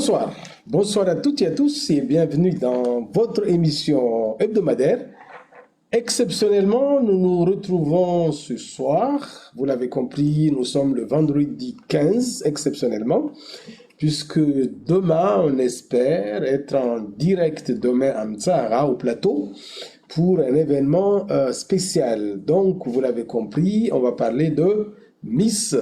Bonsoir. Bonsoir à toutes et à tous et bienvenue dans votre émission hebdomadaire. Exceptionnellement, nous nous retrouvons ce soir. Vous l'avez compris, nous sommes le vendredi 15, exceptionnellement, puisque demain, on espère être en direct demain à Mtsara, au plateau, pour un événement spécial. Donc, vous l'avez compris, on va parler de Miss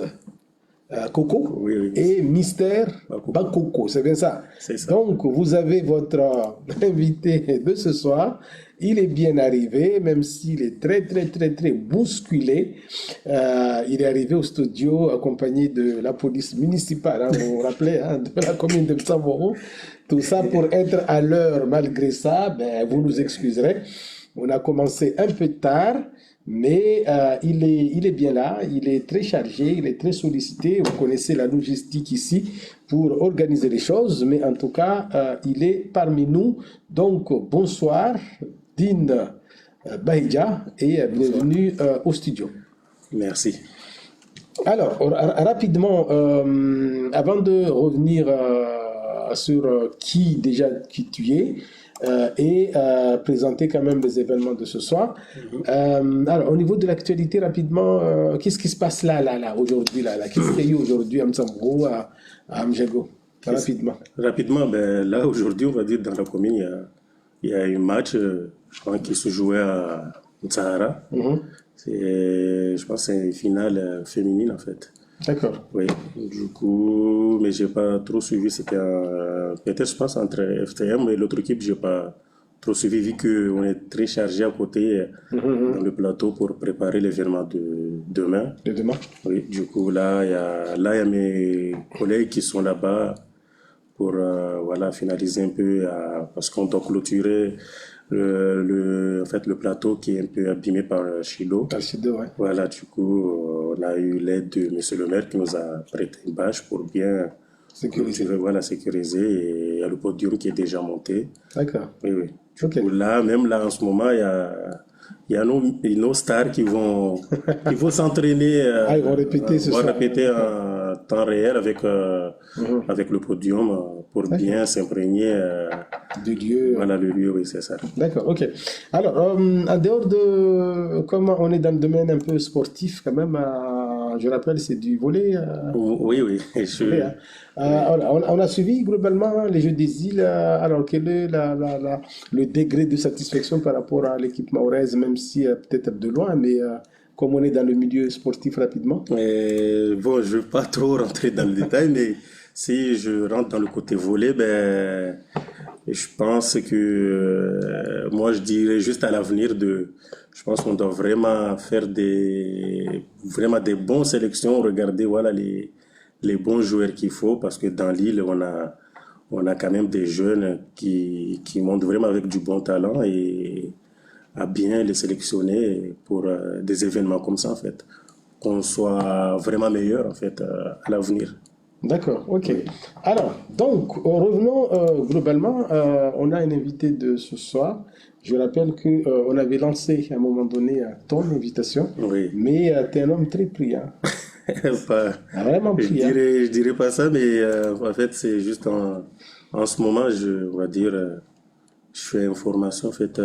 Coco Oui. et Mystère Bakoko, c'est bien ça. C'est ça. Donc, vous avez votre invité de ce soir. Il est bien arrivé, même s'il est très bousculé. Il est arrivé au studio accompagné de la police municipale, hein, vous vous rappelez, hein, de la commune de Mtsamboro. Tout ça pour être à l'heure. Malgré ça, ben, vous nous excuserez. On a commencé un peu tard. Mais il est bien là, il est très chargé, il est très sollicité. Vous connaissez la logistique ici pour organiser les choses, mais en tout cas, il est parmi nous. Donc, bonsoir, Dean Bahidja, et bienvenue au studio. Merci. Alors, rapidement, avant de revenir sur qui tu es, et présenter quand même les événements de ce soir. Alors, au niveau de l'actualité, rapidement, qu'est-ce qui se passe là, aujourd'hui, là? Qu'est-ce qu'il y a eu aujourd'hui à Mtsambro, à Mjago? Rapidement. Rapidement, ben, là, aujourd'hui, on va dire, dans la commune, il y a un match, je crois, qui se jouait à Mtsahara. Je pense que c'est une finale féminine, en fait. D'accord. Oui, du coup, mais j'ai pas trop suivi. C'était peut-être, je pense, entre FTM et l'autre équipe, j'ai pas trop suivi, vu qu'on est très chargé à côté dans le plateau pour préparer l'événement de demain. De demain. Oui, du coup, là, il y a mes collègues qui sont là-bas pour voilà, finaliser un peu, parce qu'on doit clôturer en fait, le plateau qui est un peu abîmé par Chilo. Ouais. Voilà, du coup, on a eu l'aide de Monsieur le maire qui nous a prêté une bâche pour bien sécuriser. Et il y a le podium qui est déjà monté. D'accord. Oui. Du Ok. coup, là, même là, en ce moment, il y a nos stars qui vont s'entraîner. Ils vont répéter ce soir. Répéter en temps réel avec le podium pour bien s'imprégner du lieu. Voilà, le lieu, oui, c'est ça. D'accord, ok. Alors, en dehors de comment on est dans le domaine un peu sportif, quand même, je rappelle, c'est du volley. Oui. On a suivi globalement les Jeux des îles. Alors, quel est le degré de satisfaction par rapport à l'équipe mahoraise, même si peut-être de loin, mais comme on est dans le milieu sportif rapidement? Bon, je ne veux pas trop rentrer dans le détail, mais si je rentre dans le côté volley, ben, je pense que moi, je dirais juste à l'avenir je pense qu'on doit vraiment faire vraiment des bonnes sélections, regarder voilà les bons joueurs qu'il faut, parce que dans l'île, on a quand même des jeunes qui montent vraiment avec du bon talent et à bien les sélectionner pour des événements comme ça, en fait. Qu'on soit vraiment meilleur, en fait, à l'avenir. D'accord, ok. Alors, donc, revenons globalement. On a un invité de ce soir. Je rappelle qu'on avait lancé à un moment donné ton invitation, Oui. mais tu es un homme très pris. Hein. Vraiment pris. Je dirais pas ça, mais en fait, c'est juste en ce moment, on va dire, je fais une formation en fait,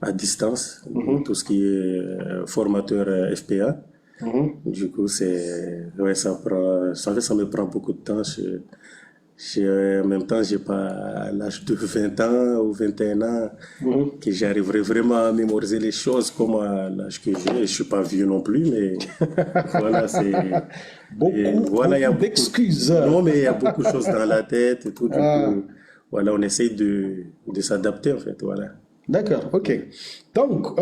à distance, tout ce qui est formateur FPA. Du coup, ouais, ça me prend beaucoup de temps. En même temps, j'ai pas l'âge de 20 ans ou 21 ans que j'arriverai vraiment à mémoriser les choses comme à l'âge que j'ai. Je suis pas vieux non plus, mais voilà, c'est beaucoup d'excuses. Non, mais il y a beaucoup de choses dans la tête et tout. Du coup, voilà, on essaye de s'adapter en fait, voilà. D'accord, ok. Donc,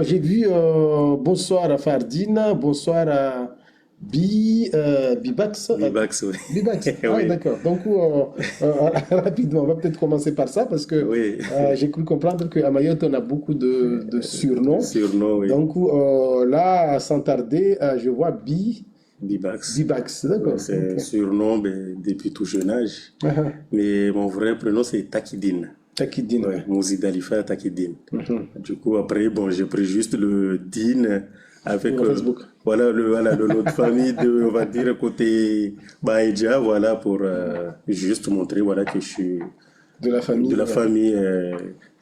j'ai vu bonsoir à Fardine, bonsoir à Bibax. Bibax, oui. Bibax, Oui. d'accord. Donc, rapidement, on va peut-être commencer par ça parce que Oui. j'ai cru comprendre qu'à Mayotte, on a beaucoup de surnoms. Surnoms, oui. Donc, là, sans tarder, je vois Bibax. Bibax, d'accord. Ouais, c'est surnom depuis tout jeune âge. Mais mon vrai prénom, c'est Takidine. Takidine, ouais. Mouzid Alifa Takidine. Du coup, après, bon, j'ai pris juste le Dine avec sur Facebook. voilà, le nom de famille de, on va dire, côté Baïdja, voilà, pour juste montrer voilà, que je suis De la de famille. la famille.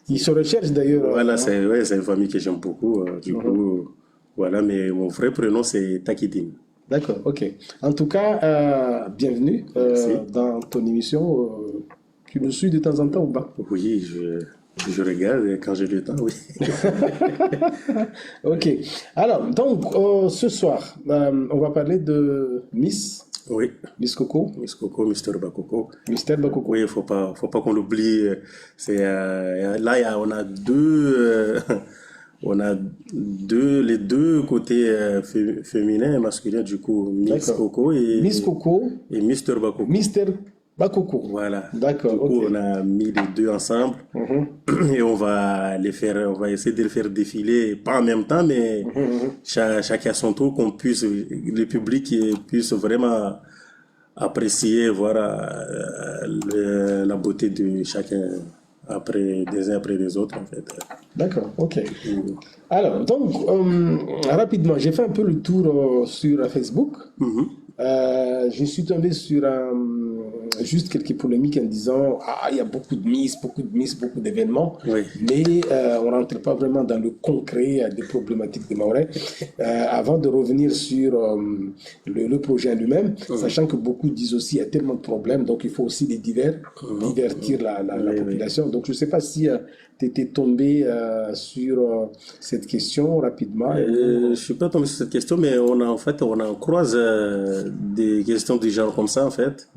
Ils se recherchent d'ailleurs. Voilà, Hein. c'est ouais, c'est une famille que j'aime beaucoup. Du coup, voilà, mais mon vrai prénom, c'est Takidine. D'accord, ok. En tout cas, bienvenue Merci. dans ton émission. Tu nous suis de temps en temps ou pas? Oui, je regarde quand j'ai le temps, oui. Ok. Alors, donc, ce soir, on va parler de Oui, Miss Coco, Miss Coco, Mister Bakoko. Mystère Bakoko. Oui, faut pas qu'on l'oublie. C'est là, on a deux, on a les deux côtés féminins et masculins du coup, Miss D'accord. Coco Miss Coco, et Mister Bakoko. Mystère Bakoko. Voilà. D'accord, Du coup, ok. on a mis les deux ensemble Mhm, et on va essayer de les faire défiler, pas en même temps, mais chacun à son tour, qu'on puisse, le public puisse vraiment apprécier, voir la beauté de chacun des uns après les autres, en fait. d'accord, ok. Du coup, Alors, donc, rapidement, j'ai fait un peu le tour sur Facebook. Je suis tombé sur juste quelques polémiques en disant ah, il y a beaucoup de miss, beaucoup d'événements, oui. mais on ne rentre pas vraiment dans le concret des problématiques de Mahorais. Avant de revenir sur le projet en lui-même, sachant que beaucoup disent aussi qu'il y a tellement de problèmes, donc il faut aussi divertir la Oui, oui. population. Donc je ne sais pas si tu étais tombé sur cette question rapidement. Je suis pas tombé sur cette question, mais on en croise des questions du genre comme ça, en fait.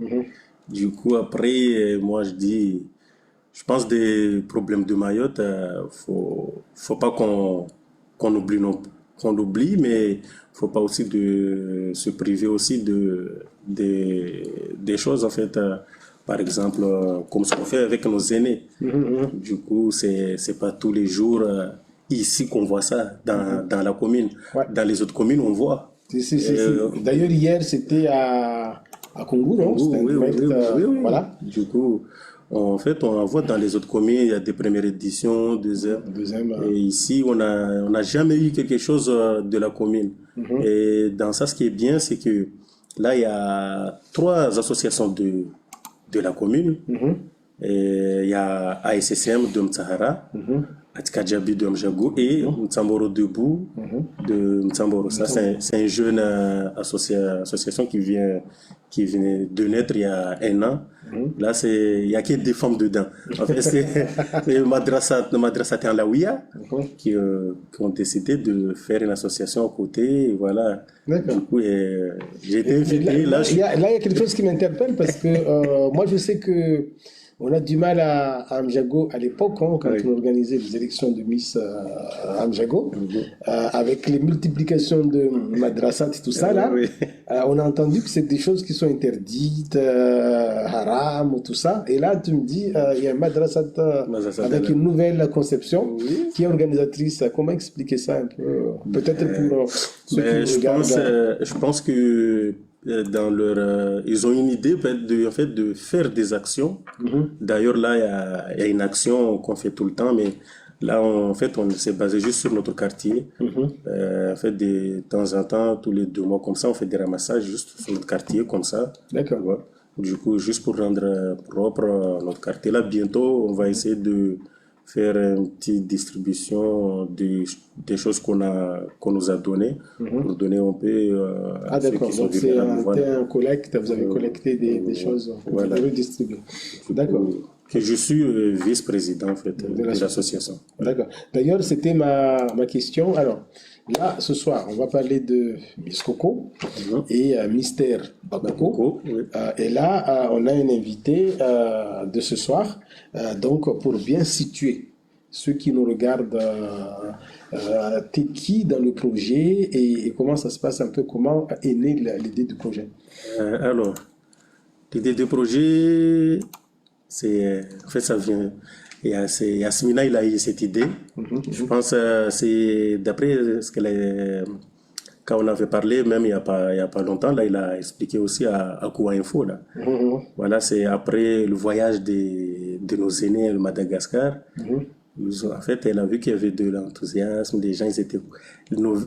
Du coup, après, moi, je pense des problèmes de Mayotte, faut pas qu'on oublie qu'on oublie, mais faut pas aussi de se priver aussi des choses, en fait. Par exemple, comme ce qu'on fait avec nos aînés. Du coup, c'est pas tous les jours ici qu'on voit ça dans la commune. Ouais. Dans les autres communes, on voit. D'ailleurs, hier, c'était à Congo, non? C'était un Oui, oui, direct, oui, oui, oui. voilà. Du coup, en fait, on en voit dans les autres communes, il y a des premières éditions, deuxième. Deuxième, Et ici, on n'a jamais eu quelque chose de la commune. Et dans ça, ce qui est bien, c'est que là, il y a trois associations de la commune. Et il y a ASSM de Mtsahara, Atkadjabi de Mjago et Mtsamboro Debout de Mtsamboro. Ça, c'est une jeune association qui vient de naître il y a un an. Là, il y a que des femmes dedans. En fait, c'est Madrasat en Laouia qui ont décidé de faire une association à côté. Et voilà. D'accord. Du coup, j'ai été invité. Là, il y a quelque chose qui m'interpelle parce que moi, je sais que on a du mal à Amjago à l'époque, hein, quand Oui. on organisait les élections de Miss Amjago, avec les multiplications de madrasat et tout ça, là, Oui. on a entendu que c'est des choses qui sont interdites, haram ou tout ça. Et là, tu me dis, il y a un madrasat Madrasat avec Allah. une nouvelle conception Oui. qui est organisatrice. Comment expliquer ça un peu? Peut-être pour ceux qui Ben, nous regardent. je pense que ils ont une idée en fait, de faire des actions. D'ailleurs, là, il y a une action qu'on fait tout le temps, mais là, en fait, on s'est basé juste sur notre quartier. En fait, de temps en temps, tous les 2 mois, comme ça, on fait des ramassages juste sur notre quartier, comme ça. D'accord. Ouais. Du coup, juste pour rendre propre notre quartier. Là, bientôt, on va essayer de faire une petite distribution des choses qu'on nous a données pour donner un peu Ah à ceux d'accord, qui sont donc c'est vulnérables. Voilà. un collecte, vous avez collecté des choses pour Voilà. les redistribuer. D'accord, Que je suis vice-président en fait de l'association. d'accord. D'ailleurs, c'était ma question. Alors, là, ce soir, on va parler de Miss Coco et Mystère Bakoko. Coco, oui. Et là, on a un invité de ce soir, donc pour bien situer ceux qui nous regardent, t'es qui dans le projet et comment ça se passe un peu, comment est née l'idée du projet? Alors, l'idée du projet, en fait, ça vient. C'est Yasmina, il a eu cette idée. Je pense c'est d'après ce qu'elle a, quand on avait parlé, même il y a pas longtemps, là, il a expliqué aussi à Koua Info, là. Voilà, c'est après le voyage de nos aînés à Madagascar. En fait, elle a vu qu'il y avait de l'enthousiasme, les gens,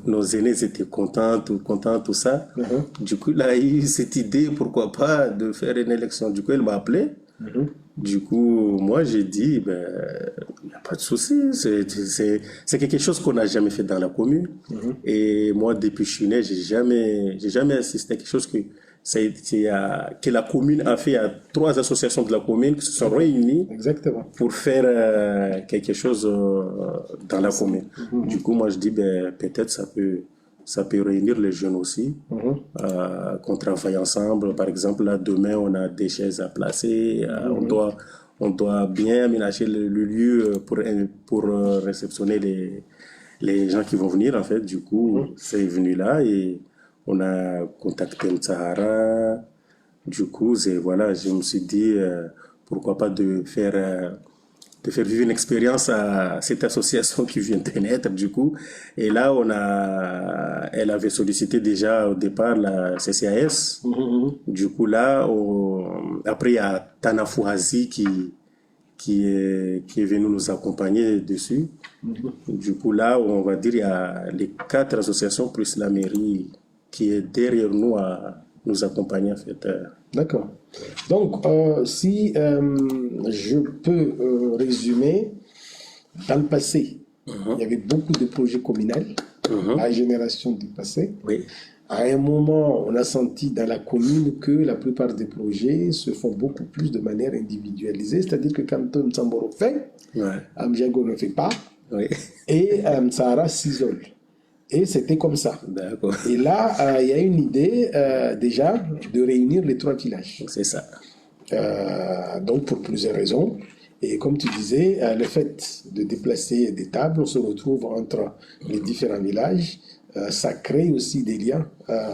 nos aînés ils étaient contents, tout ça. Mhm, Du coup, il a eu cette idée, pourquoi pas, de faire une élection. Du coup, elle m'a appelé. mhm, Du coup, moi, j'ai dit, ben, il n'y a pas de souci. C'est quelque chose qu'on n'a jamais fait dans la commune. mhm. Et moi, depuis que je suis né, j'ai jamais assisté à quelque chose que la commune a fait à 3 associations de la commune qui se sont D'accord. réunies Exactement. pour faire quelque chose dans la commune. Du coup, moi, je dis, ben, peut-être ça peut réunir les jeunes aussi, Mhm, qu'on travaille ensemble. Par exemple, là, demain, on a des chaises à placer. On doit bien aménager le lieu pour réceptionner les gens qui vont venir, en fait. Du coup, mhm. c'est venu là et on a contacté Mtsahara. Du coup, voilà, je me suis dit, pourquoi pas de faire vivre une expérience à cette association qui vient de naître, du coup. Et là, elle avait sollicité déjà au départ la CCAS. Mhm, mhm. Du coup, là, après, il y a Tana Fouhazi qui est venu nous accompagner dessus. Du coup, là, on va dire, il y a les 4 associations plus la mairie qui est derrière nous à nous accompagner, en fait. D'accord. Donc, si je peux résumer, dans le passé, il y avait beaucoup de projets communaux, la génération du passé. Oui, À un moment, on a senti dans la commune que la plupart des projets se font beaucoup plus de manière individualisée, c'est-à-dire que quand Samboro fait, ouais, Amjago ne fait pas, oui, et Sahara s'isole. Et c'était comme ça. d'accord, Et là, il y a une idée déjà de réunir les 3 villages. c'est ça. Donc pour plusieurs raisons. Et comme tu disais, le fait de déplacer des tables, on se retrouve entre les différents villages. Ça crée aussi des liens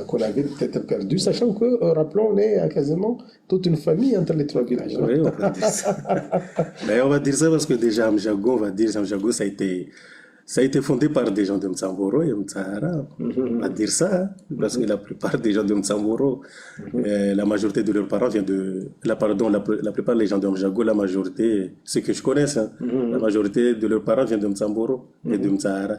qu'on avait peut-être perdus, sachant que, rappelons, on est quasiment toute une famille entre les 3 villages. Oui, on va dire ça. Mais on va dire ça parce que déjà, Amjago, on va dire, Amjago, ça a été fondé par des gens de Mtsamboro et Mtsahara. On va dire ça, hein, parce que la plupart des gens de Mtsamboro, la majorité de leurs parents vient la plupart des gens de Mjago, la majorité, ceux que je connais, hein, la majorité de leurs parents vient de Mtsamboro et de Mtsahara.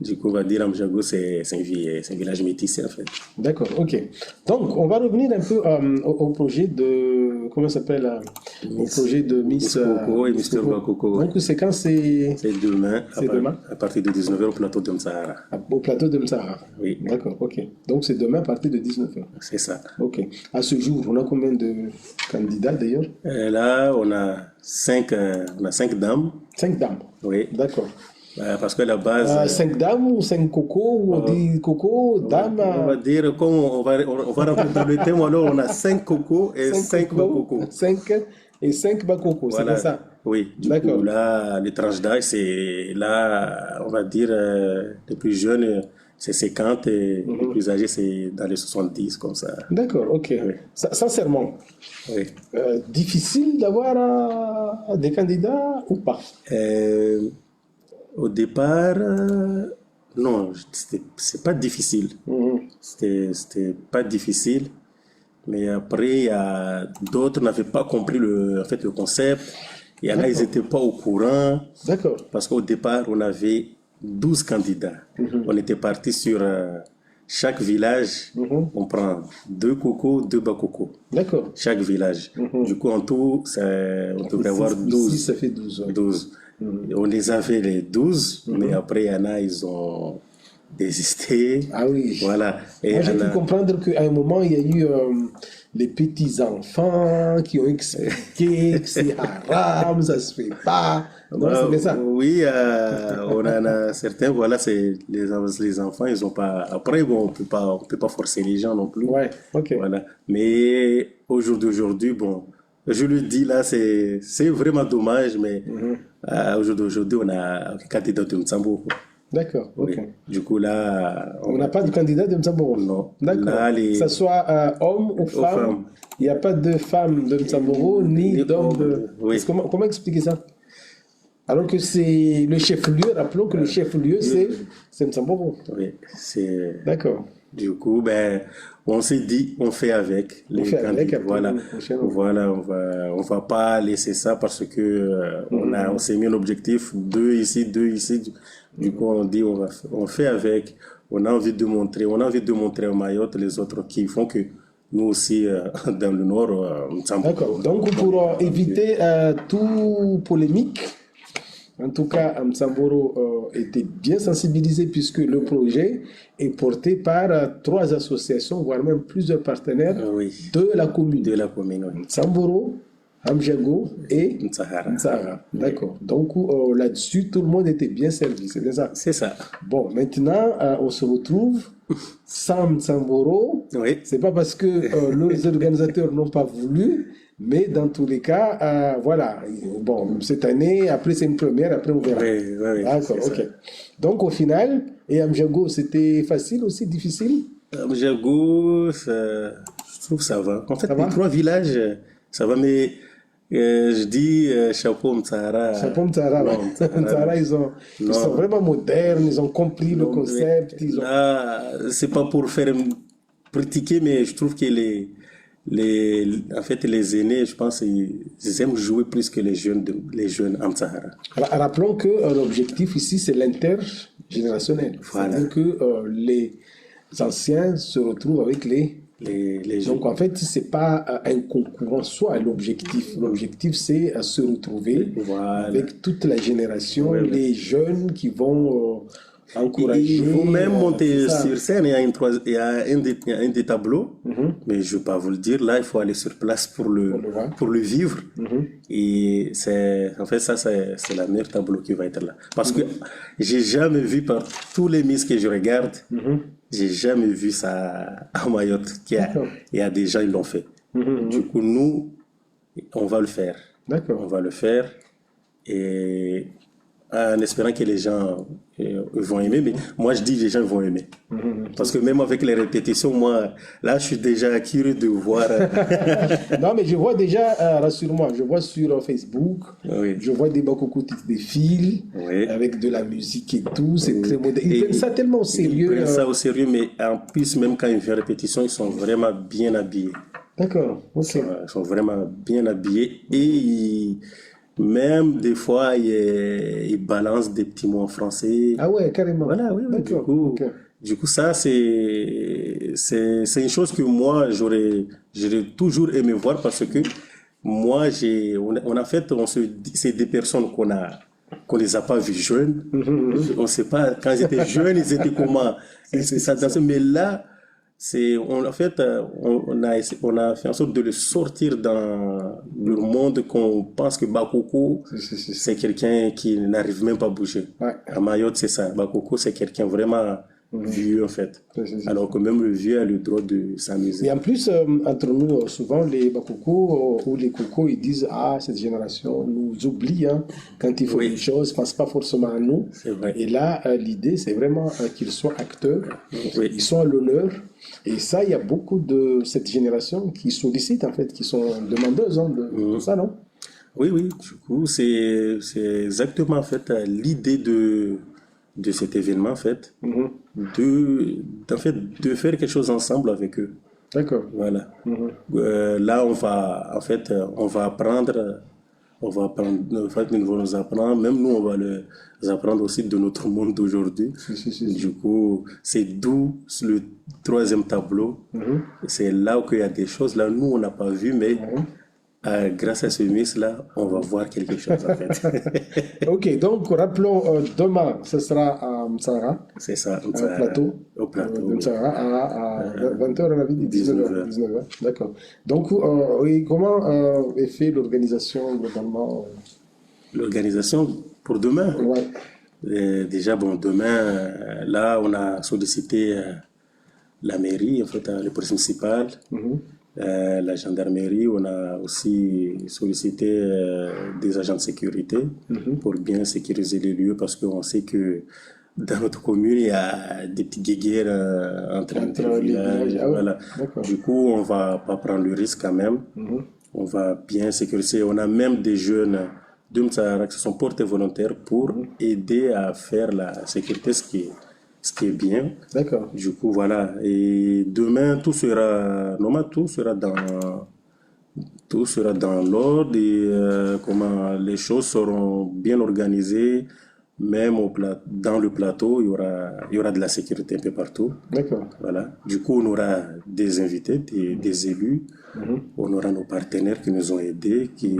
Du coup, on va dire Mjago, c'est un village métissé, en fait. D'accord, ok. Donc, on va revenir un peu au projet de. Comment ça s'appelle au projet de Miss Coco et Mister Bakoko, ouais. Donc, c'est quand c'est. C'est demain, C'est demain à partir de 19h au plateau de Mtsahara. au plateau de Msara. Oui, D'accord, ok. Donc, c'est demain à partir de 19h. c'est ça. Ok. À ce jour, on a combien de candidats d'ailleurs? Là, on a 5 dames. 5 dames. Oui. D'accord. Parce que la base, 5 dames ou 5 cocos ou on dit coco, dames on va dire, comme on va rentrer dans le thème, alors on a 5 cocos et 5 cocos. 5 et 5 bakoko, c'est Voilà. bien ça? Oui, du D'accord. coup, là, les tranches d'âge, c'est là, on va dire, les plus jeunes, c'est 50 et les plus âgés, c'est dans les 70, comme ça. D'accord, ok. Oui. Sincèrement, Oui. difficile d'avoir des candidats ou pas? Euh, Au départ, non, c'est pas difficile. Mhm. C'était pas difficile. Mais après, d'autres n'avaient pas compris en fait, le concept. Il y en a, ils n'étaient pas au courant. D'accord, Parce qu'au départ, on avait 12 candidats. On était parti sur chaque village. On prend 2 cocos, 2 bakoko. d'accord. Chaque village. Du coup, en tout, on devrait avoir 6, 12. ça fait 12. Ouais. 12. On les avait les 12, mais après, il y en a, ils ont désisté. Ah oui. Voilà. Et Moi, j'ai il y en pu a- comprendre qu'à un moment, il y a eu les petits-enfants qui ont expliqué que c'est haram, ça se fait pas. Non, c'est bien ça. Oui, on en a certains, voilà, les enfants, ils ont pas. Après, bon, on peut pas forcer les gens non plus. Ouais, ok. Voilà. Mais au jour d'aujourd'hui, bon, je le dis là, c'est vraiment dommage, mais au jour d'aujourd'hui, on a un candidat de Mtsambo. D'accord, ok. Oui. Du coup, là, On n'a pas de candidat de Mtsamboro. Non. D'accord. Là, Que ce soit homme ou femme, femmes. il n'y a pas de femme de Mtsamboro ni Ni d'homme de. homme, oui. Parce que comment expliquer ça? Alors que c'est le chef-lieu, rappelons que le chef-lieu, c'est Mtsamboro. Oui, c'est. D'accord. Du coup, ben, on s'est dit, on fait avec On les fait avec, candidats. après Voilà, l'année prochaine, voilà, on va pas laisser ça parce que on s'est mis un objectif, deux ici, deux ici. Du coup, on dit, on fait avec. On a envie de montrer, on a envie de montrer à Mayotte les autres qui font que nous aussi, dans le Nord, D'accord. Samburu, Donc, on pour est convaincu. éviter tout polémique, en tout cas, Amsamboro était bien sensibilisé puisque le projet est porté par trois associations, voire même plusieurs partenaires Oui, de la commune. de la commune, oui. Samboro, Amjago et Sahara. Nsara. Oui. D'accord. Donc là-dessus, tout le monde était bien servi, c'est bien ça. C'est ça. Bon, maintenant, on se retrouve sans Samboro. Oui. C'est pas parce que les organisateurs n'ont pas voulu, mais dans tous les cas, voilà. Bon, cette année, après c'est une première, après on verra. Oui, oui, oui, D'accord, c'est ok. ça. Donc au final, et Amjago, c'était facile aussi, difficile? Jago, je trouve que ça va. En fait, Ça les va? trois villages, ça va, mais je dis chapeau Mtsara. Chapeau Mtara, ouais. Non, Mtsara, non. Mtara, ils sont Non, vraiment modernes, ils ont compris le non, mais concept, ils ont... là, c'est pas pour faire critiquer, mais je trouve que en fait, les aînés, je pense, ils aiment jouer plus que les jeunes en Sahara. Rappelons que l'objectif ici, c'est l'intergénérationnel. Voilà. C'est-à-dire que les anciens se retrouvent avec les... Les jeunes. Donc en fait, c'est pas un concours en soi, l'objectif. L'objectif, c'est se retrouver Voilà. avec toute la génération, Ouais, ouais. les jeunes qui vont encourager. Il faut même c'est monter ça. sur scène. Il y a il y a un des tableaux, mais je ne vais pas vous le dire. Là, il faut aller sur place le voir. pour le vivre. Et en fait, ça, c'est la meilleure tableau qui va être là. Parce que j'ai jamais vu par tous les miss que je regarde, j'ai jamais vu ça à Mayotte. D'accord. Il y a des gens, ils l'ont fait. Du coup, nous, on va le faire. On D'accord. va le faire. Et en espérant que les gens vont aimer. Mais moi, je dis que les gens vont aimer. Parce que même avec les répétitions, moi, là, je suis déjà curieux de voir. Non, mais je vois déjà, rassure-moi, je vois sur Facebook, Oui. je vois des bakoko qui défilent Oui. avec de la musique et tout, c'est très moderne. Ils Et prennent ça tellement au Ils sérieux. prennent ça au sérieux, mais en plus, même quand ils font répétition, ils sont vraiment bien habillés. D'accord, ok. Ils sont vraiment bien habillés et même des fois, ils balancent des petits mots en français. Ah ouais, carrément. Voilà, oui, oui. D'accord, ok. Du coup, ça, c'est une chose que moi, j'aurais toujours aimé voir parce que moi, on a fait, c'est des personnes qu'on les a pas vues jeunes. On sait pas, quand ils étaient jeunes, ils étaient comment? Est-ce que ça dansait? Mais là, en fait, on a fait en sorte de le sortir dans le monde qu'on pense que Bakoko, c'est quelqu'un qui n'arrive même pas à bouger. Ouais. À Mayotte, c'est ça. Bakoko, c'est quelqu'un vraiment vieux, en fait. Alors que même le vieux a le droit de s'amuser. Et en plus, entre nous, souvent, les bakoko ou les cocos, ils disent, ah, cette génération nous oublie, hein, quand ils font Oui. des choses, ils ne pensent pas forcément à nous. C'est vrai. Et là, l'idée, c'est vraiment qu'ils soient acteurs, Oui. ils sont à l'honneur. Et ça, il y a beaucoup de cette génération qui sollicitent, en fait, qui sont demandeuses hein, de ça, non? Oui, oui. Du coup, c'est exactement, en fait, l'idée de cet événement, en fait, en fait, de faire quelque chose ensemble avec eux. D'accord. Voilà. Là, en fait, en fait, ils vont nous apprendre, même nous, on va les apprendre aussi de notre monde d'aujourd'hui. Du coup, c'est d'où le troisième tableau. C'est là où il y a des choses, là, nous, on n'a pas vu, mais grâce à ce miss-là, on va voir quelque chose, en fait. Ok, donc rappelons, demain, ce sera à Mtsara. C'est ça. Un plateau. Au plateau, De oui. Mtsara à 20h, on avait dit 19h. 19h. 19h, d'accord. Donc, et comment est fait l'organisation globalement? L'organisation pour demain. Ouais. Déjà, bon, demain, là, on a sollicité la mairie, en fait, le police municipal, la gendarmerie. On a aussi sollicité des agents de sécurité pour bien sécuriser les lieux parce qu'on sait que dans notre commune, il y a des petits guéguerres entre les villages. Ah ouais, Voilà. d'accord. Du coup, on va pas prendre le risque quand même. On va bien sécuriser. On a même des jeunes de Mtsara qui se sont portés volontaires pour aider à faire la sécurité, ce qui ce qui est bien. D'accord. Du coup, voilà. Et demain, normalement, tout sera dans l'ordre et comment les choses seront bien organisées. Même dans le plateau, il y aura de la sécurité un peu partout. D'accord. Voilà. Du coup, on aura des invités, des élus. On aura nos partenaires qui nous ont aidés, qui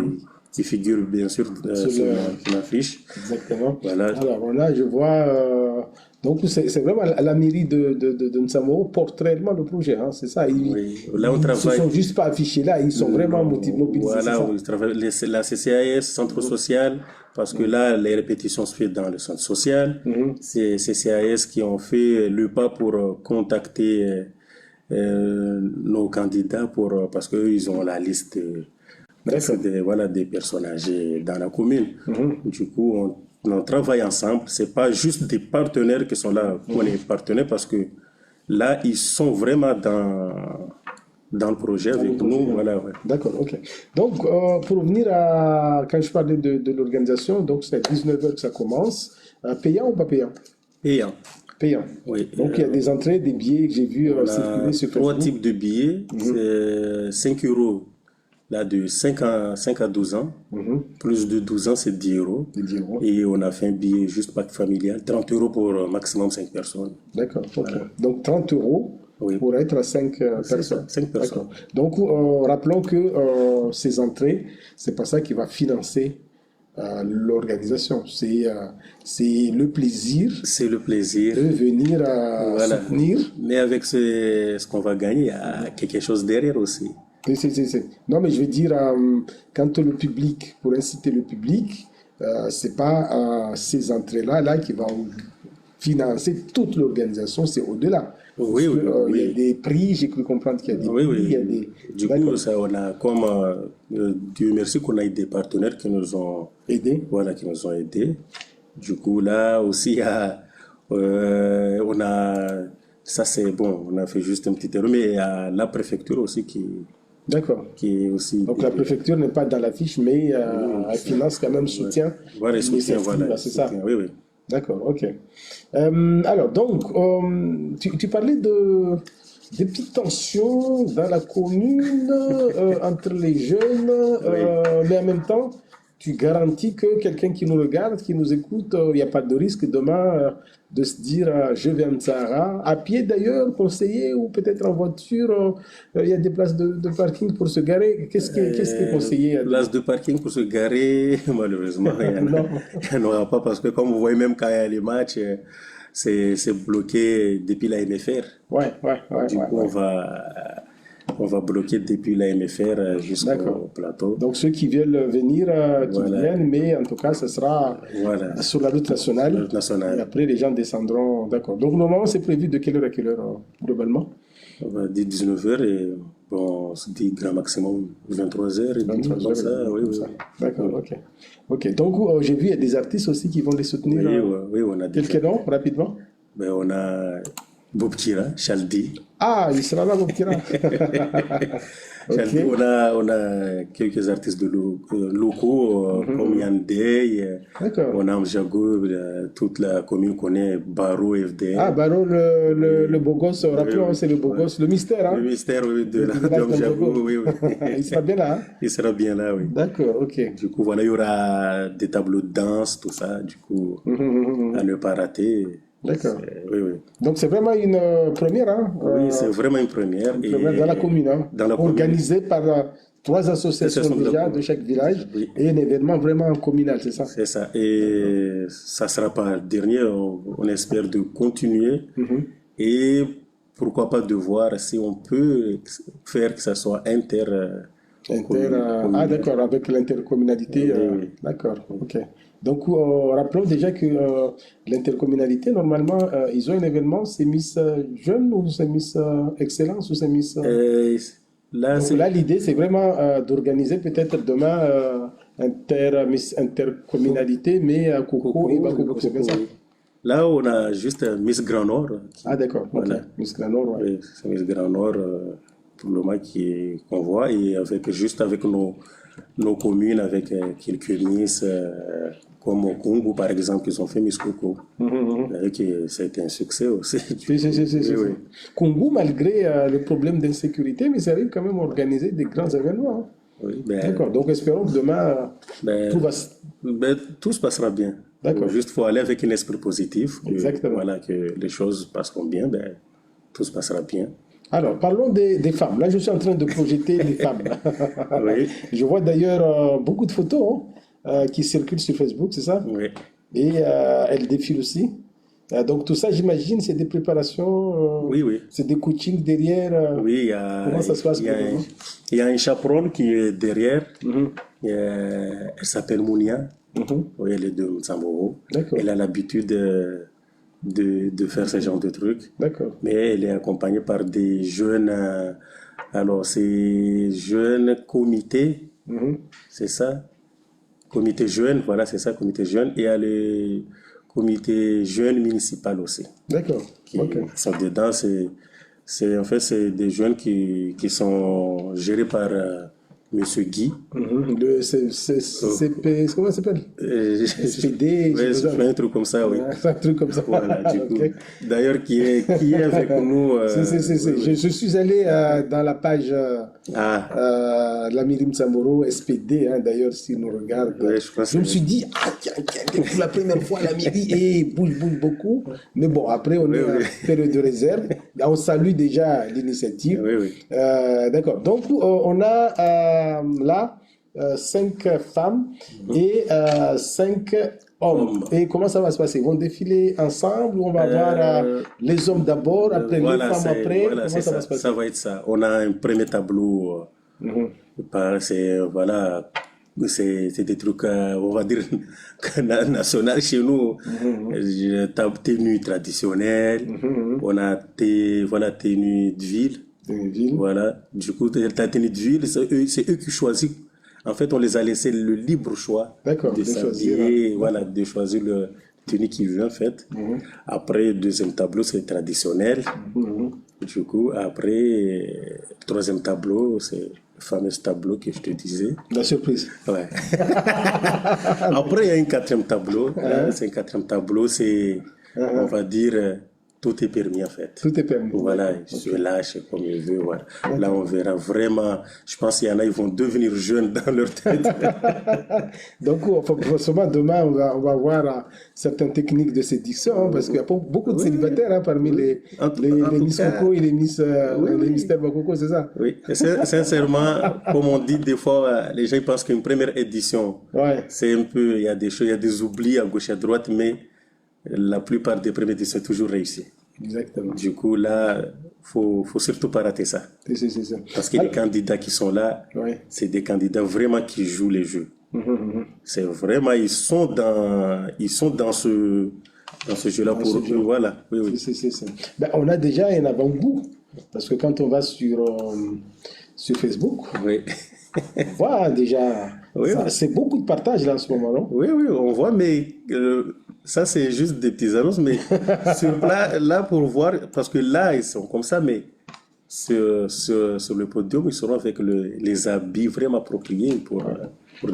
figurent bien sûr Sur sur le- la fiche. Exactement. Voilà. Alors là, je vois. Donc, c'est vraiment la mairie de Nsamoro porte réellement le projet. Hein, c'est ça. Oui. Là, on Ils ne se travaille. sont juste pas affichés là, ils sont vraiment mobilisés. C'est Voilà, ça. on travaille la CCAS, centre social, parce que là, les répétitions se font dans le centre social. C'est CCAS qui ont fait le pas pour contacter nos candidats parce qu'eux, ils ont la liste D'accord. voilà, des personnes âgées dans la commune. Du coup, on travaille ensemble. C'est pas juste des partenaires qui sont là. On est partenaires parce que là, ils sont vraiment dans le projet avec nous. Voilà, ouais. D'accord, ok. Donc, pour revenir à. Quand je parlais de l'organisation, donc c'est à 19h que ça commence. Payant ou pas payant? Payant. Payant. Oui. Donc, il y a des entrées, des billets que j'ai vu On circuler a sur trois Facebook. types de billets. C'est 5 euros là, de 5 à 12 ans. Plus de 12 ans, c'est 10 euros. Des 10 euros. Et on a fait un billet juste pack familial, 30 euros pour maximum 5 personnes. D'accord, ok. Donc 30 euros Oui. pour être à 5 personnes. 5 personnes. D'accord. Donc rappelons que ces entrées, c'est pas ça qui va financer l'organisation. C'est le plaisir C'est le plaisir. de venir Voilà. soutenir. Mais avec ce qu'on va gagner, il y a quelque chose derrière aussi. Non, mais je veux dire, quand le public, pour inciter le public, c'est pas ces entrées-là là, qui vont financer toute l'organisation, c'est au-delà. Oui, Parce oui, que, il y a oui. des prix, j'ai cru comprendre qu'il y a des Oui, prix, il y a oui. des. Du D'accord. coup, ça, on a comme Dieu merci qu'on a eu des partenaires qui nous ont Aider. voilà, qui nous ont aidés. Du coup, là aussi, on a, ça c'est bon, on a fait juste un petit erreur, mais il y a la préfecture aussi D'accord. qui est aussi. Donc la préfecture n'est pas dans la fiche, mais elle finance quand même soutien. Voilà, les soutiens, voilà. C'est ça. Soutien, oui, oui. D'accord, ok. Alors, donc, tu parlais des petites tensions dans la commune entre les jeunes, mais en même temps, tu garantis que quelqu'un qui nous regarde, qui nous écoute, il n'y a pas de risque demain de se dire je vais à Sahara, à pied d'ailleurs, conseillé, ou peut-être en voiture, il y a des places de parking pour se garer. Qu'est-ce qui est conseillé? Place de parking pour se garer, malheureusement, Non. il n'y en aura pas parce que comme vous voyez, même quand il y a les matchs, c'est bloqué depuis la MFR. Ouais. Du coup, on va bloquer depuis la MFR jusqu'au D'accord. plateau. Donc ceux qui veulent venir, qui Voilà. viennent, mais en tout cas, ce sera Voilà. sur la route nationale. La route nationale. Et après, les gens descendront. D'accord. Donc normalement, c'est prévu de quelle heure à quelle heure, globalement? On va dire 19h et bon, on se dit grand maximum 23h et 23 comme heures, ça, oui, comme oui. ça. D'accord, ok. Ok, donc j'ai vu, il y a des artistes aussi qui vont les soutenir. Oui, oui, on a déjà. Quelques noms, rapidement? Ben, on a Bob Kira, Chaldi. Ah, il sera là, mon petit rat. Chaldi, Ok, on a quelques artistes locaux comme Yandé, d'accord. on a Mjago, toute la commune connaît Baro, FDN. Ah, Baro, le beau gosse, rappelons, c'est le beau gosse, le mystère, hein? Le mystère oui, de Le la village Mjago, d'Ambogo. oui, oui. Il sera bien là, hein? Il sera bien là, oui. D'accord, ok. Du coup, voilà, il y aura des tableaux de danse, tout ça, du coup, à ne pas rater. D'accord. Oui, oui. Donc c'est vraiment une première, hein? Oui, c'est vraiment une première. Une première dans la commune, hein? Dans la commune. Organisée par 3 associations Association de la déjà commune. de chaque village Oui. et un événement vraiment communal, c'est ça? C'est ça. Et ça sera pas le dernier. On espère de continuer. Et pourquoi pas de voir si on peut faire que ça soit Ah d'accord, avec l'intercommunalité. Oui. D'accord, ok. Donc rappelons déjà que l'intercommunalité, normalement, ils ont un événement, c'est Miss Jeune ou c'est Miss Excellence ou c'est Miss... Là, Donc là, l'idée, c'est vraiment d'organiser peut-être demain Miss Intercommunalité, mais à Coco et Bakoko, c'est bien ça? Là, on a juste Miss Grand Nord. Ah d'accord, ok. Voilà. Miss Granor, ouais. Oui, c'est Miss Grand Nord pour le moment qu'on voit et juste avec nos communes, avec quelques Miss comme au Congo, par exemple, ils ont fait Miss Coco. C'était un succès aussi. C'est. Oui. Congo, malgré les problèmes d'insécurité, mais ça arrive quand même à organiser des grands événements. Hein. Oui, D'accord. Donc espérons que demain, tout va. tout se passera bien. D'accord. Juste faut aller avec un esprit positif. Exactement. Voilà, que les choses passeront bien, tout se passera bien. Alors, parlons des femmes. Là, je suis en train de projeter les femmes. Oui. Je vois d'ailleurs beaucoup de photos qui circulent sur Facebook, c'est ça? Oui. Et elles défilent aussi. Donc tout ça, j'imagine, c'est des préparations, Oui. c'est des coachings derrière. Oui, Comment ça se passe pour vous? il y a une chaperonne qui est derrière. Elle s'appelle Mounia. Oui, elle est de Mtsamboro. D'accord. Elle a l'habitude de faire ce genre de trucs. D'accord. Mais elle est accompagnée par des jeunes. Alors, c'est jeunes comités. C'est ça? Comité jeune, voilà, c'est ça, comité jeune. Et il y a le comité jeune municipal aussi. D'accord. Qui sont dedans. En fait, c'est des jeunes qui sont gérés par Monsieur Guy. Le CP, comment ça s'appelle? SPD. Ouais, c'est un truc comme ça, oui. Un truc comme ça. Voilà, du coup. D'ailleurs, qui est avec nous. Je suis allé dans la page de la Mirim Samboro, SPD, hein, d'ailleurs, s'il nous regarde. Ouais, je me suis dit, tiens, pour la première fois, la Miri bouge beaucoup. Mais bon, après, on est en période de réserve. On salue déjà l'initiative. D'accord. Donc, on a là 5 femmes et 5 hommes. Et comment ça va se passer? Ils vont défiler ensemble ou on va avoir les hommes d'abord, après les femmes après? Voilà, comment ça va se passer? Ça va être ça. On a un premier tableau. C'est des trucs, on va dire, national chez nous. Tenue traditionnelle. On a tenue de ville. Voilà. Du coup, ta tenue de ville, c'est eux qui choisissent. En fait, on les a laissé le libre choix de s'habiller, voilà, de choisir le tenue qu'ils veulent, en fait. Après, deuxième tableau, c'est traditionnel. Du coup, après, troisième tableau, c'est le fameux tableau que je te disais. La surprise. Ouais. Après, il y a un quatrième tableau. C'est un quatrième tableau, c'est, on va dire, tout est permis en fait. Tout est permis. Voilà, il se lâche comme il veut. Voilà. Là, on verra vraiment. Je pense qu'il y en a, ils vont devenir jeunes dans leur tête. Donc, forcément, demain, on va voir certaines techniques de séduction, parce qu'il y a beaucoup de célibataires parmi les Miss Coco et les Miss Mystère Bakoko, c'est ça? Oui, sincèrement, comme on dit des fois, les gens pensent qu'une première édition, c'est un peu, il y a des choses, il y a des oublis à gauche et à droite, mais la plupart des premières éditions sont toujours réussies. Exactement. Du coup, là, faut surtout pas rater ça. C'est ça. Parce que les candidats qui sont là, c'est des candidats vraiment qui jouent les jeux. C'est vraiment, ils sont dans ce jeu-là pour eux. Voilà. Oui. C'est. Ben, on a déjà un avant-goût. Parce que quand on va sur Facebook, on voit déjà. C'est beaucoup de partage là en ce moment, non? Oui, on voit, mais ça c'est juste des petits annonces. Mais là pour voir, parce que là ils sont comme ça, mais sur le podium, ils seront avec les habits vraiment appropriés pour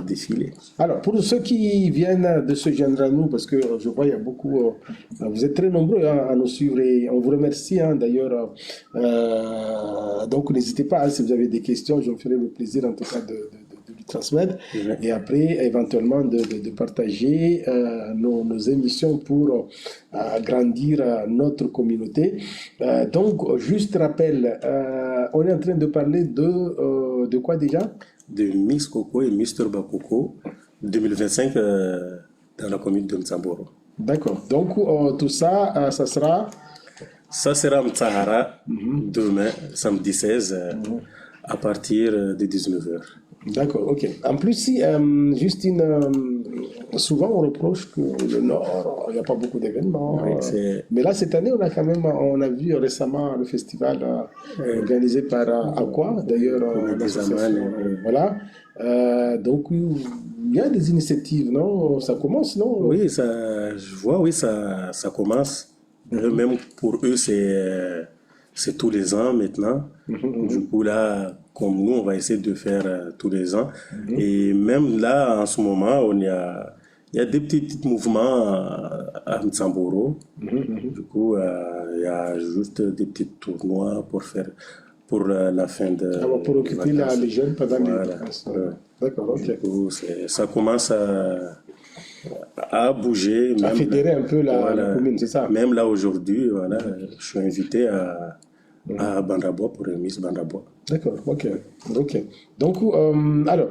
défiler. Alors, pour ceux qui viennent de se joindre à nous, parce que je vois il y a beaucoup, vous êtes très nombreux à nous suivre et on vous remercie d'ailleurs. Donc, n'hésitez pas, si vous avez des questions, je me ferai le plaisir en tout cas de lui transmettre. Et après, éventuellement, de partager nos émissions pour agrandir notre communauté. Donc, juste rappel, on est en train de parler de quoi déjà? De Miss Coco et Mister Bakoko 2025 dans la commune de Mtsamboro. D'accord. Donc, tout ça, ça sera? Ça sera Mtsahara demain, samedi 16, à partir de 19h. D'accord, ok. En plus, si, Justine, souvent on reproche que le Nord, il n'y a pas beaucoup d'événements. Mais là, cette année, on a vu récemment le festival organisé par Aqua, d'ailleurs, voilà. Donc, il y a des initiatives, non? Ça commence, non? Oui, je vois, oui, ça commence. Même pour eux, c'est tous les ans maintenant. Du coup, là, comme nous, on va essayer de faire tous les ans. Et même là, en ce moment, il il y a des petits mouvements à Mtsamboro. Du coup, il y a juste des petits tournois pour faire pour la fin Alors, pour des occuper vacances. les jeunes pendant les Voilà. vacances. Ouais. D'accord, Du ok. coup, ça commence à bouger, À même fédérer un peu la voilà, commune, c'est ça? même là aujourd'hui, voilà, je suis invité à Bandabois pour une Miss Bandabois. D'accord, ok. Ok. Donc, alors,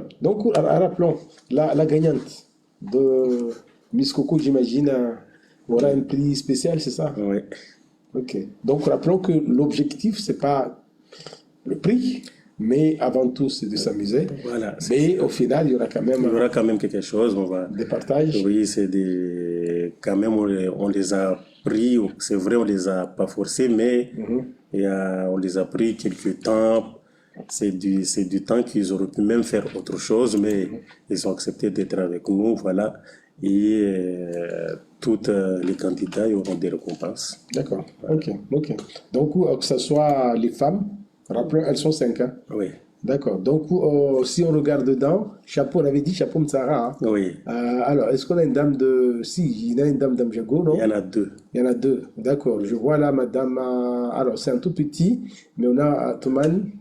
rappelons, la gagnante de Miss Coco, j'imagine, aura un prix spécial, c'est ça? Oui. Ok. Donc, rappelons que l'objectif, c'est pas le prix, mais avant tout, c'est de s'amuser. Voilà. Mais au final, il y aura quand même Il y aura quand même quelque chose. des partages. Oui, c'est quand même, on les a pris. C'est vrai, on les a pas forcés, mais on les a pris quelques temps. C'est du temps qu'ils auraient pu même faire autre chose, mais ils ont accepté d'être avec nous, voilà. Et toutes les candidats ils auront des récompenses. D'accord. Ok. Ok. Donc, que ce soit les femmes, rappelons, elles sont cinq, hein? Oui, D'accord. Donc, si on regarde dedans, chapeau, on avait dit chapeau Mtsara, hein. oui. Alors, est-ce qu'on a une dame de... Si, il y a une dame d'Amjago, Il y non? en a deux. Il y en a deux. D'accord. Je vois là, madame... alors, c'est un tout petit, mais on a Toumani.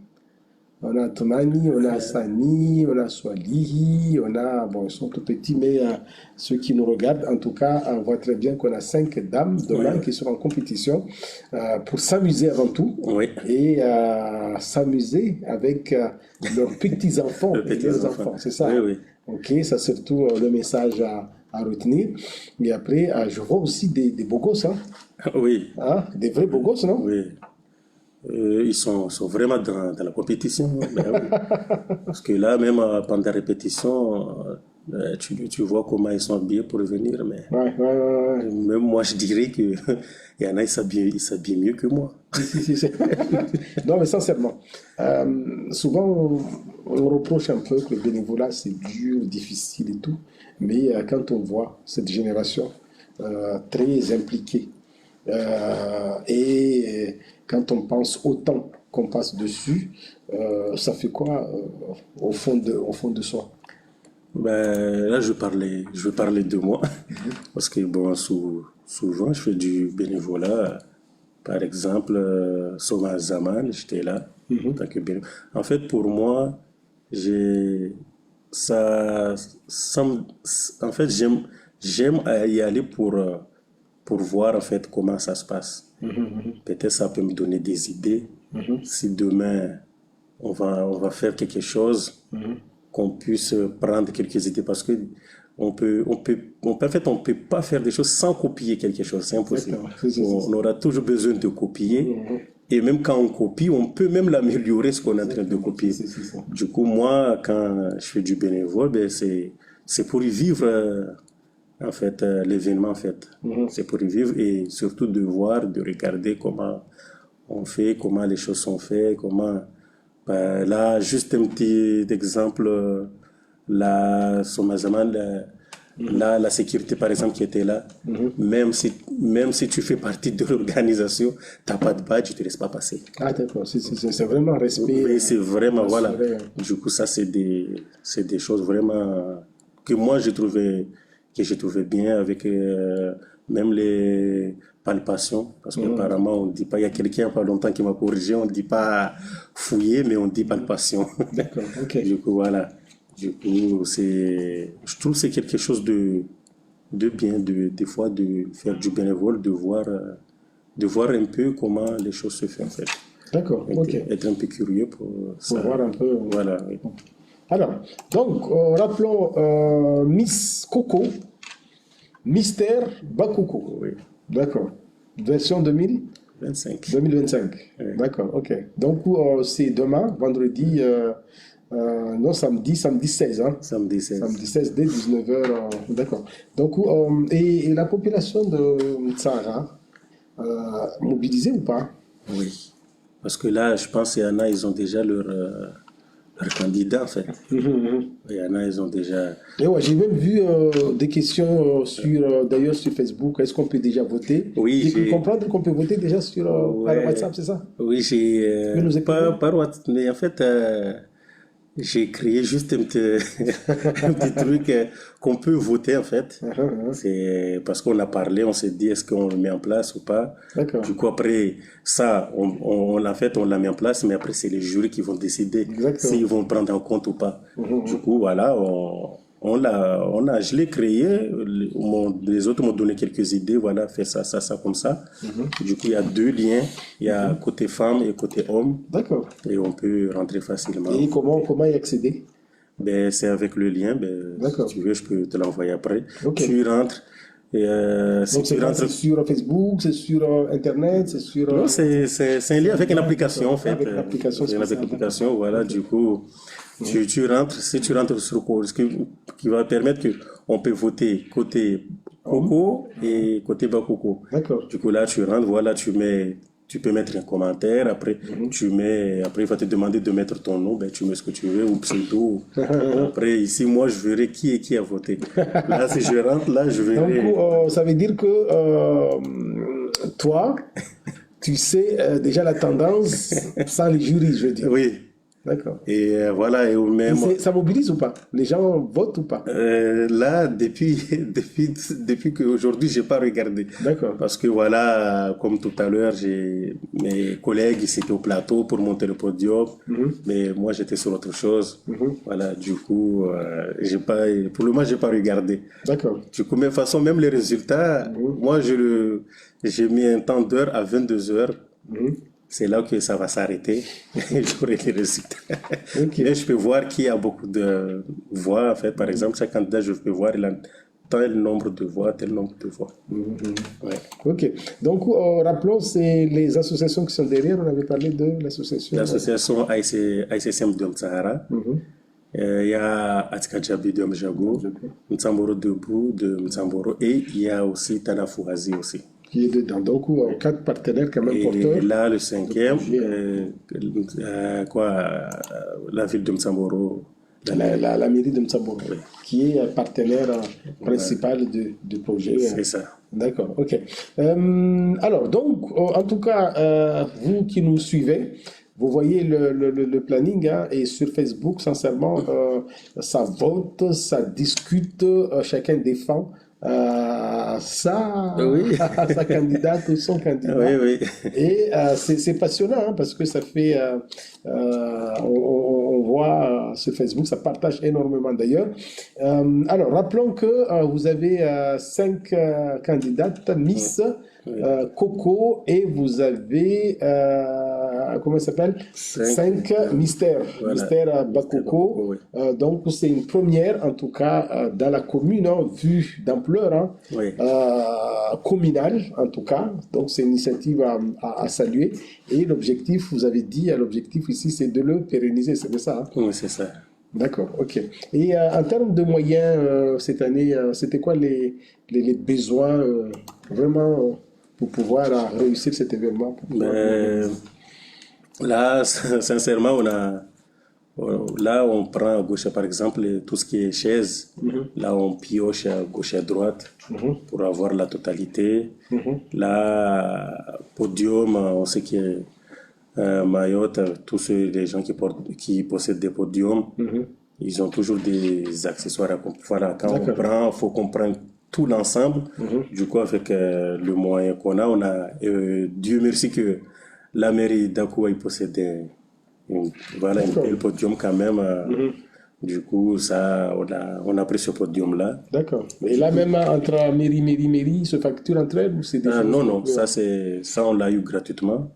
On a Toumani, on a Sani, on a Swalihi, on a... Bon, ils sont tout petits, mais ceux qui nous regardent, en tout cas, on voit très bien qu'on a cinq dames demain qui seront en compétition pour s'amuser avant tout Oui. et s'amuser avec leurs petits-enfants Les et leurs petits-enfants. enfants, c'est ça? Oui, oui. Ok, ça c'est surtout le message à retenir. Mais après, je vois aussi des beaux gosses, hein? Oui, Hein? Des vrais beaux gosses, non? oui. Ils sont vraiment dans la compétition. Ben oui. Parce que là, même pendant la répétition, tu vois comment ils sont habillés pour venir. Mais Ouais, ouais, ouais, ouais. même moi, je dirais que il y en a, ils s'habillent mieux que moi. Si. Non, mais sincèrement, souvent on reproche un peu que le bénévolat c'est dur, difficile et tout, mais quand on voit cette génération très impliquée et quand on pense au temps qu'on passe dessus, ça fait quoi au fond de soi? Ben, là, je vais parler de moi. Parce que, bon, souvent, je fais du bénévolat. Par exemple, Soma Zaman, j'étais là. En tant que En fait, pour moi, j'ai, en fait, j'aime y aller pour voir, en fait, comment ça se passe. Peut-être ça peut me donner des idées. Si demain, on va faire quelque chose, qu'on puisse prendre quelques idées parce que en fait, on peut pas faire des choses sans copier quelque chose, c'est impossible. Exactement. On aura toujours besoin de copier. Et même quand on copie, on peut même l'améliorer ce qu'on est en train de copier. C'est ça. Du coup, moi, quand je fais du bénévole, ben c'est pour y vivre en fait l'événement en fait. C'est pour y vivre et surtout de voir, de regarder comment on fait, comment les choses sont faites, comment là, juste un petit exemple, Somazaman, la sécurité par exemple qui était là, même si tu fais partie de l'organisation, tu n'as pas de badge, tu ne te laisses pas passer. Ah d'accord, c'est vraiment respect. Oui, c'est vraiment, voilà. assuré. Du coup, ça, c'est des choses vraiment que moi, que j'ai trouvé bien avec même les palpations. Parce qu'apparemment, on dit pas, il y a quelqu'un pas longtemps qui m'a corrigé, on dit pas fouiller, mais on dit palpation. D'accord, ok. Du coup, voilà. Du coup, je trouve que c'est quelque chose de bien, des fois, de faire du bénévole, de voir un peu comment les choses se font, en fait. D'accord, ok. Être un peu curieux pour Pour ça. voir un peu. Voilà, oui. Alors, donc, rappelons Miss Coco, Mystère Bakoko. Oui. D'accord. Version 25. 2025. Oui. D'accord, ok. Donc, c'est demain, vendredi, non, samedi 16, hein? Samedi 16. Samedi 16 dès 19h. D'accord. Donc, et la population de Tsara, mobilisée ou pas? Oui. Parce que là, je pense qu'il y en a, ils ont déjà leur candidat, en fait. Il y en a, ils ont déjà. Et ouais, j'ai même vu des questions d'ailleurs sur Facebook. Est-ce qu'on peut déjà voter? Oui, J'ai cru j'ai. comprendre qu'on peut voter déjà par Ouais. WhatsApp, c'est ça? Oui, Tu peux nous pas éclairer? par WhatsApp, mais en fait, J'ai créé juste un petit, un petit truc qu'on peut voter en fait. C'est parce qu'on a parlé, on s'est dit est-ce qu'on le met en place ou pas. D'accord, Du coup après ça, on l'a fait, on l'a mis en place, mais après c'est les jurys qui vont décider exactement. s'ils vont le prendre en compte ou pas. Du coup voilà, je l'ai créé. Les autres m'ont donné quelques idées. Voilà, fais ça, ça, ça comme ça. Du coup il y a deux liens, il y a côté femme et côté homme, D'accord. et on peut rentrer facilement. Et comment y accéder? Ben, c'est avec le lien. Ben, si D'accord. tu veux, je peux te l'envoyer après. Ok. Tu rentres. Et si Donc c'est tu quoi? rentres. C'est sur Facebook, c'est sur Internet, c'est sur Non, c'est un lien avec une application, en d'accord. fait. Avec l'application C'est avec spéciale, d'accord. l'application, voilà. Ok. Du coup, tu rentres. Si tu rentres sur ce qui va permettre que on peut voter côté Home. Coco et côté Bakoko. D'accord. Du coup, là, tu rentres, voilà, tu peux mettre un commentaire, après, après, il va te demander de mettre ton nom, ben, tu mets ce que tu veux, ou pseudo. Après, ici, moi, je verrai qui est qui a voté. Là, si je rentre, là, je Donc verrai. ça veut dire que toi, tu sais déjà la tendance sans les jurys, je veux dire. Oui. D'accord. Et voilà, et Et même, ça mobilise ou pas? Les gens votent ou pas? là, depuis qu'aujourd'hui, j'ai pas regardé. D'accord. Parce que voilà, comme tout à l'heure, mes collègues, ils étaient au plateau pour monter le podium, mais moi, j'étais sur autre chose. Voilà, du coup, pour le moment, j'ai pas regardé. D'accord. Du coup, mais de toute façon, même les résultats, moi, j'ai mis un temps d'heure à 22 heures. C'est là que ça va s'arrêter. J'aurai les résultats. Ok. Mais je peux voir qui a beaucoup de voix. En fait, par exemple, chaque candidat, je peux voir, il a tel nombre de voix, tel nombre de voix. Ouais. Ok. Donc, rappelons, c'est les associations qui sont derrière. On avait parlé de l'association. L'association ICSM de Sahara. Il y a Atika Djabi de Mjago, Mtsamboro Debout de Mtsamboro, et il y a aussi Tana Fouazi aussi. Qui est dedans. Donc, quatre partenaires quand même porteurs. Et là, le cinquième, la ville de Mtsamboro. La mairie de Mtsamboro, qui est partenaire principal du projet. C'est ça. D'accord, ok. Alors, donc, en tout cas, vous qui nous suivez, vous voyez le planning, hein, et sur Facebook, sincèrement, ça vote, ça discute, chacun défend sa candidate ou son candidat. Oui, oui. Et c'est passionnant, hein, parce que ça fait, on voit sur Facebook, ça partage énormément d'ailleurs. Alors, rappelons que vous avez 5 candidates, Miss, Coco, et vous avez, comment ça s'appelle? 5 mystères, Voilà. mystère Bakoko. Oui. Donc, c'est une première, en tout cas, dans la commune, hein, vue d'ampleur, hein, Oui. communale, en tout cas. Donc, c'est une initiative à saluer. Et l'objectif, vous avez dit, l'objectif ici, c'est de le pérenniser, c'est ça, hein? Oui, c'est ça. D'accord, ok. Et en termes de moyens, cette année, c'était quoi les besoins vraiment pour pouvoir réussir cet événement? Mais là, sincèrement, là, on prend à gauche, par exemple, tout ce qui est chaise. Là, on pioche à gauche et à droite pour avoir la totalité. Là, podium, on sait qu'il y a Mayotte, tous les gens qui possèdent des podiums, ils ont toujours des accessoires à voilà, quand on prend, il faut qu'on prenne tout l'ensemble. Du coup, avec le moyen qu'on a, Dieu merci que la mairie d'Akoua, il possède un bel podium quand même. Du coup, ça, on a pris ce podium-là. D'accord. Et là, même entre mairie, ils se facturent entre elles ou c'est des choses Non, ça, on l'a eu gratuitement.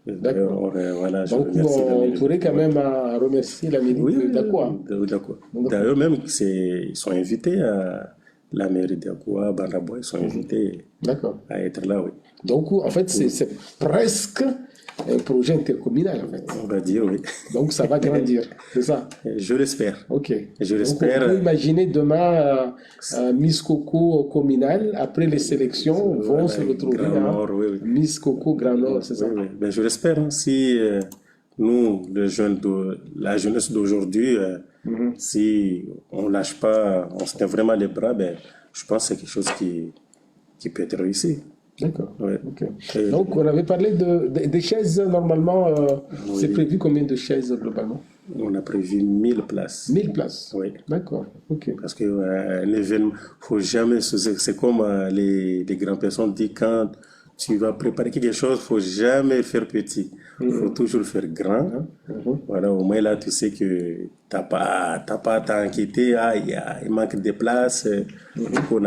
D'accord. Voilà, je Donc, remercie la on mairie. pourrait quand même remercier la mairie d'Akoua. D'accord. D'ailleurs, même, ils sont invités à la mairie d'Akoua, Bandabois, ils sont invités à être là, oui. Donc, en fait, c'est presque un projet intercommunal, en fait. On va dire, oui. Donc, ça va grandir, c'est ça? Je l'espère. Ok. Je l'espère. Donc, on peut imaginer demain, Miss Coco communal, après les sélections, vont se retrouver Grand Nord, oui. Miss Coco Grand Nord, c'est ça? Oui. Ben, je l'espère. Hein. Si nous, la jeunesse d'aujourd'hui, si on lâche pas, on se tient vraiment les bras, ben, je pense que c'est quelque chose qui peut être réussi. D'accord. Ouais. Ok. Et, Donc, on avait parlé des chaises, normalement, c'est oui, prévu combien de chaises globalement? on a prévu 1000 places. 1000 places. Oui. D'accord. Ok. Parce que un événement, faut jamais, c'est comme les grandes personnes disent quand tu vas préparer quelque chose, faut jamais faire petit. Faut Mhm. toujours faire grand. Hein? Mhm. Voilà, au moins là, tu sais que t'as pas à t'inquiéter, ah, il manque de places. Du coup,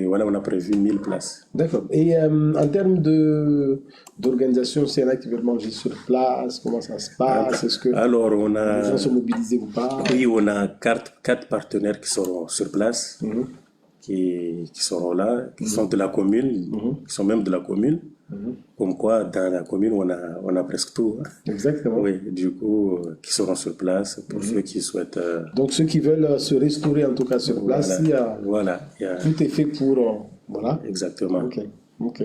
voilà, on a prévu 1000 places. D'accord. Et en termes d'organisation, s'il y en a qui veulent manger sur place, comment ça se passe? Est-ce que Alors, les gens sont mobilisés ou pas? oui, on a quatre partenaires qui seront sur place, Mhm. qui seront là, qui sont de la commune, qui sont même de la commune. Comme quoi, dans la commune, on a presque tout, hein. Exactement. Oui, du coup, qui seront sur place pour ceux qui souhaitent. Donc, ceux qui veulent se restaurer, en tout cas sur place, Voilà, voilà, tout est fait pour. Voilà. exactement. Ok. Ok.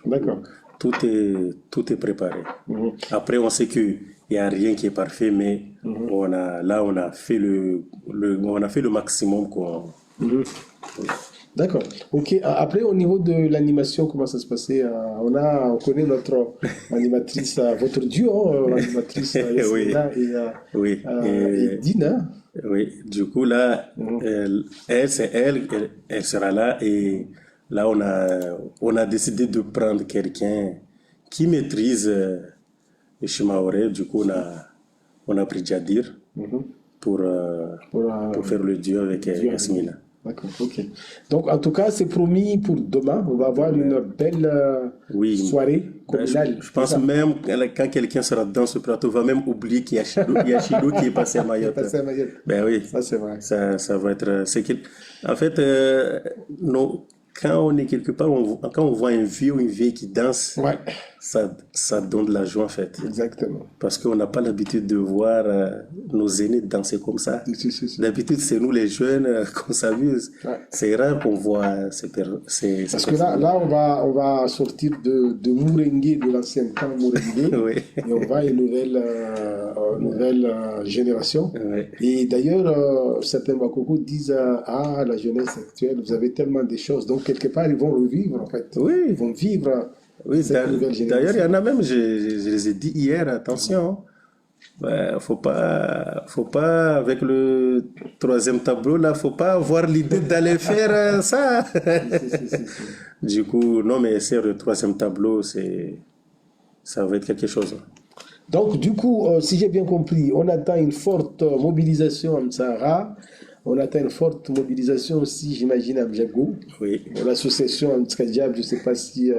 D'accord. Tout est préparé. Mhm. Après, on sait qu'il n'y a rien qui est parfait, mais on a fait on a fait le maximum qu'on. Mhm. D'accord. Ok. Après, au niveau de l'animation, comment ça se passait? On connaît notre animatrice, votre duo, l'animatrice Oui, Yasmina oui. et Dina. Oui, du coup, là, Mhm. elle sera là et là, on a décidé de prendre quelqu'un qui maîtrise le Shimaoré. Du coup, on a pris Jadir Mhm. pour, Pour, pour faire le duo avec Dieu avec lui. Yasmina. D'accord. Ok. Donc, en tout cas, c'est promis pour demain. On va avoir une belle Oui, soirée ben, communale. je C'est pense ça? même quand quelqu'un sera dans ce plateau, va même oublier qu'il y a Chido qui est passé à Qui est Mayotte. passé à Mayotte. Ben oui, Ça, c'est vrai. ça va être. En fait, quand on est quelque part, quand on voit un vieux ou une vieille qui danse, Ouais, ça donne de la joie en fait. exactement. Parce qu'on n'a pas l'habitude de voir nos aînés danser comme ça. Si, si, si. D'habitude, c'est nous les jeunes qu'on s'amuse. Ouais. C'est rare qu'on voit ces Parce que là, personnes-là. on va sortir de Mourengue, de l'ancien temps Mourengue, Oui, et on va à une nouvelle génération. oui. Et d'ailleurs, certains Bakoko disent ah, la jeunesse actuelle, vous avez tellement de choses. Donc, quelque part, ils vont revivre, en fait. Ils Oui, vont vivre oui, cette nouvelle d'ailleurs, il y génération. en a même, je les ai dit hier, attention, ben, faut pas, avec le troisième tableau, là, faut pas avoir l'idée d'aller faire ça. Si, si, si, si, si. Du coup, non, mais c'est le troisième tableau, ça va être quelque chose. Donc, du coup, si j'ai bien compris, on attend une forte mobilisation à Mtsara. On attend une forte mobilisation aussi, j'imagine, à Mjago. Oui, L'association Amtskadjab, je ne sais pas si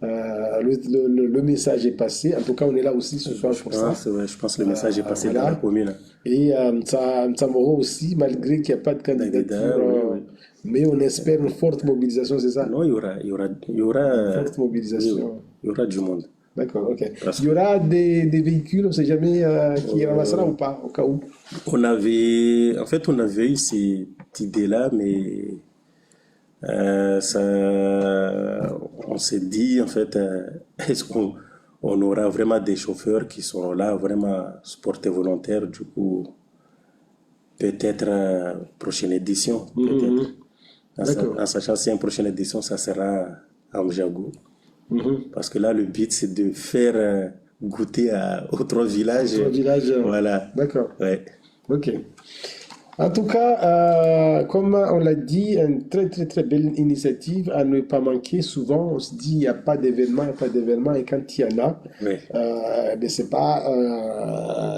le message est passé. En tout cas, on est là aussi ce soir pour ça. je pense que le message est passé dans la Voilà. commune. Et Mtsamoro aussi, malgré qu'il n'y a pas de candidature, Oui, oui. mais on espère une forte mobilisation, c'est ça? Non, Forte oui, oui, mobilisation. il y aura du monde. D'accord, ok. Parce Il y aura des véhicules, on ne sait jamais qui ramassera ou pas, au cas où. on avait eu cette idée-là, mais on s'est dit, en fait, est-ce qu'on aura vraiment des chauffeurs qui seront là, vraiment sportés volontaires, du coup, peut-être prochaine édition, peut-être. D'accord. En sachant si une prochaine édition, ça sera à Mjagou. Mhm. Parce que là, le but, c'est de faire goûter aux trois villages. Autre village. Voilà. D'accord. Ouais. Ok. En tout cas, comme on l'a dit, une très très très belle initiative à ne pas manquer. Souvent, on se dit il n'y a pas d'événement, il n'y a pas d'événement, et quand il y en a, Ouais. ben c'est pas,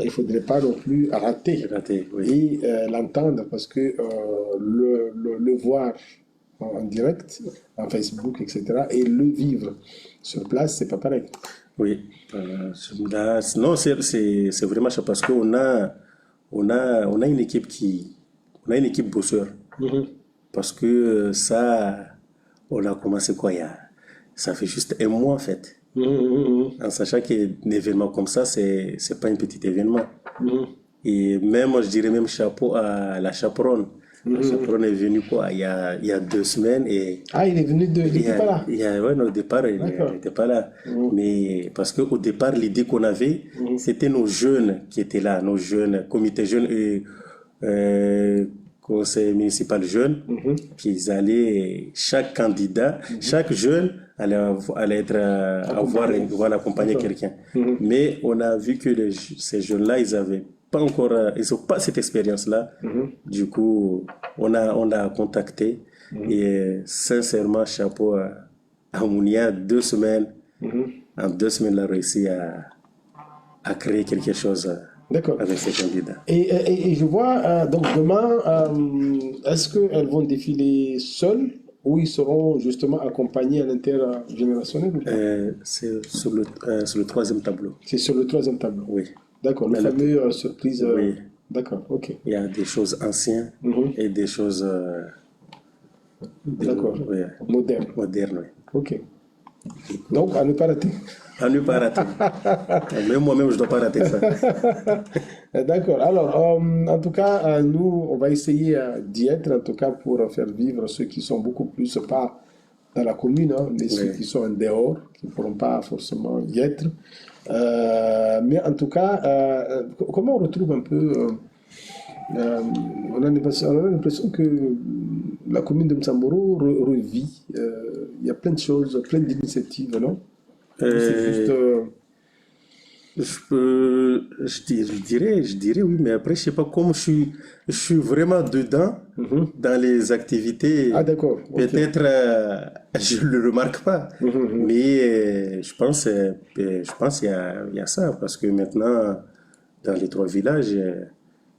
il faudrait pas non plus rater Raté, oui. et l'entendre parce que le voir en direct, en Facebook, etc., et le vivre sur place, c'est pas pareil. Oui. Non, c'est vraiment ça parce qu'on a une équipe bosseur. Mhm. Parce que ça, on a commencé quoi, ça fait juste un mois en fait. Mhm, mhm, En sachant qu'un événement comme ça, c'est pas un petit événement. mhm, Et même, je dirais même chapeau à la chaperonne. La mhm. chaperonne est venue quoi, il y a 2 semaines et Ah, il est venu de, il était pas là. ouais, non, au départ, elle D'accord. n'était pas là. Mhm, Mais parce qu'au départ, l'idée qu'on avait, mhm. c'était nos jeunes qui étaient là, nos jeunes, comité jeunes, et, euh, conseil municipal jeune, qu'ils allaient, chaque candidat, chaque jeune allait être, voilà, accompagner D'accord. quelqu'un. Mais on a vu que ces jeunes-là, ils avaient pas encore, ils ont pas cette expérience-là. Du coup, on a contacté et sincèrement, chapeau à Mounia, 2 semaines. En 2 semaines, il a réussi à créer quelque chose D'accord. avec ses candidats. Et je vois, donc demain, est-ce qu'elles vont défiler seules ou ils seront justement accompagnés à l'intergénérationnel ou pas? C'est sur le troisième tableau. C'est sur le troisième tableau. Oui. D'accord, le Mais le- fameux surprise. Oui. D'accord, ok. Il y a des choses anciennes et des choses D'accord. oui, Moderne. modernes. Oui. Ok. Donc, à ne pas rater. À ne pas rater. Même moi-même, je ne dois pas rater ça. D'accord. Alors, en tout cas, nous, on va essayer d'y être, en tout cas, pour faire vivre ceux qui sont beaucoup plus, pas dans la commune, hein, mais ceux Oui. qui sont en dehors, qui ne pourront pas forcément y être. Mais en tout cas, comment on retrouve un peu. Euh, on a l'impression que la commune de Msamboro revit. Il y a plein de choses, plein d'initiatives, non? Ou c'est juste. Euh, je dirais oui, mais après, je sais pas comment je suis vraiment dedans dans les activités. Ah, d'accord, ok. Peut-être je le remarque pas, mais je pense il y a ça parce que maintenant dans les 3 villages,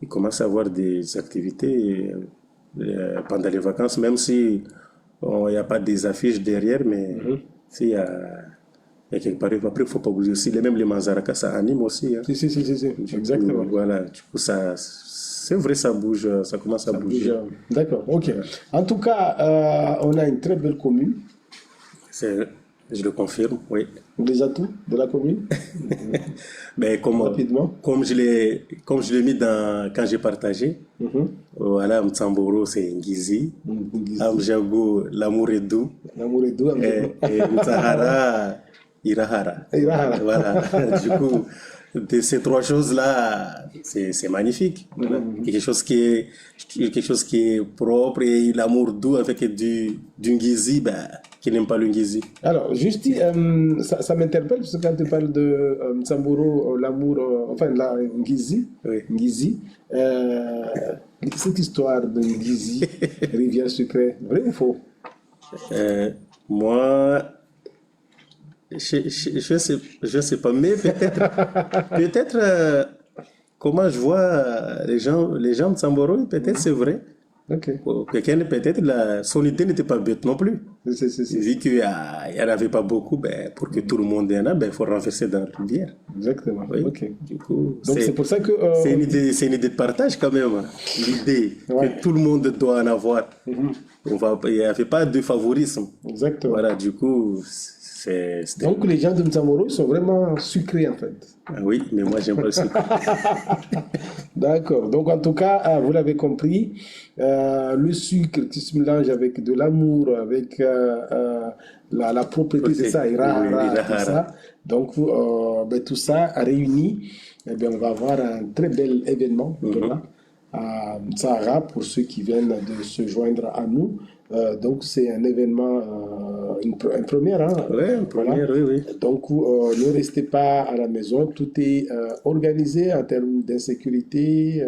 il commence à avoir des activités pendant les vacances, même si il n'y a pas des affiches derrière, mais s'il y a et quelque part, après, il ne faut pas oublier aussi, même les Manzaraka, ça anime aussi. Hein. Si, exactement. Voilà, du coup, c'est vrai, ça bouge, ça commence à bouger. Déjà. D'accord, ok. En tout cas, on a une très belle commune. Je le confirme, oui. Les atouts de la commune, Mais rapidement. comme je l'ai mis quand j'ai partagé, voilà, Mtsamboro, c'est Ngizi, Amjago, l'amour est doux, L'amour est doux. et Mtsahara, Irahara. Irahara. Voilà, du coup, de ces 3 choses-là, c'est magnifique. Voilà. Quelque chose qui est propre et l'amour doux avec du Ngizi, ben, qui n'aime pas le Ngizi. Alors, juste, ça m'interpelle parce que quand tu parles de Msamboro, l'amour, enfin, la Ngizi, Oui. Ngizi, cette histoire de Ngizi, rivière sucrée, vrai ou faux? Moi, je sais pas, mais peut-être, comment je vois les gens de Samboro, peut-être c'est vrai. Ok. Quelqu'un, peut-être, son idée n'était pas bête non plus. Vu qu'il n'y en avait pas beaucoup, ben, pour que tout le monde en a, ben, il faut renverser dans la rivière. Exactement. Oui. Ok. Du coup, Donc c'est pour ça que c'est une idée de partage quand même. Hein. L'idée Ouais. que tout le monde doit en avoir. Il n'y avait pas de favorisme. exactement. Voilà, du coup, c'était. Donc les gens de Mtamoro sont vraiment sucrés en fait. Ah oui, mais moi, j'aime pas le sucre. D'accord. Donc en tout cas, vous l'avez compris, le sucre qui se mélange avec de l'amour, avec la propreté, c'est ça, Oui, Irahara, tout Irahara. ça. Donc tout ça réuni, eh bien, on va avoir un très bel événement demain à Sahara pour ceux qui viennent de se joindre à nous. Donc c'est un événement, une première. Hein, Oui, une première, oui. Donc ne restez pas à la maison, tout est organisé en termes d'insécurité,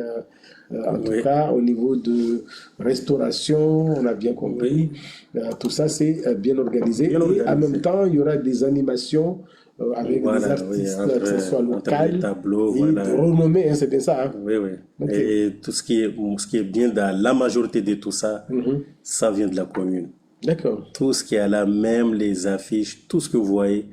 en tout Oui. cas au niveau de restauration, on a bien compris. Tout ça c'est bien organisé. Bien Et en organisé. même temps, il y aura des animations avec des Voilà, artistes, oui, que ce soit entre local les tableaux, et voilà. renommés, hein, c'est bien ça. Hein. Oui. Ok. Et tout ce qui est bien dans la majorité de tout ça, ça vient de la commune. D'accord. Tout ce qui est là, même les affiches, tout ce que vous voyez,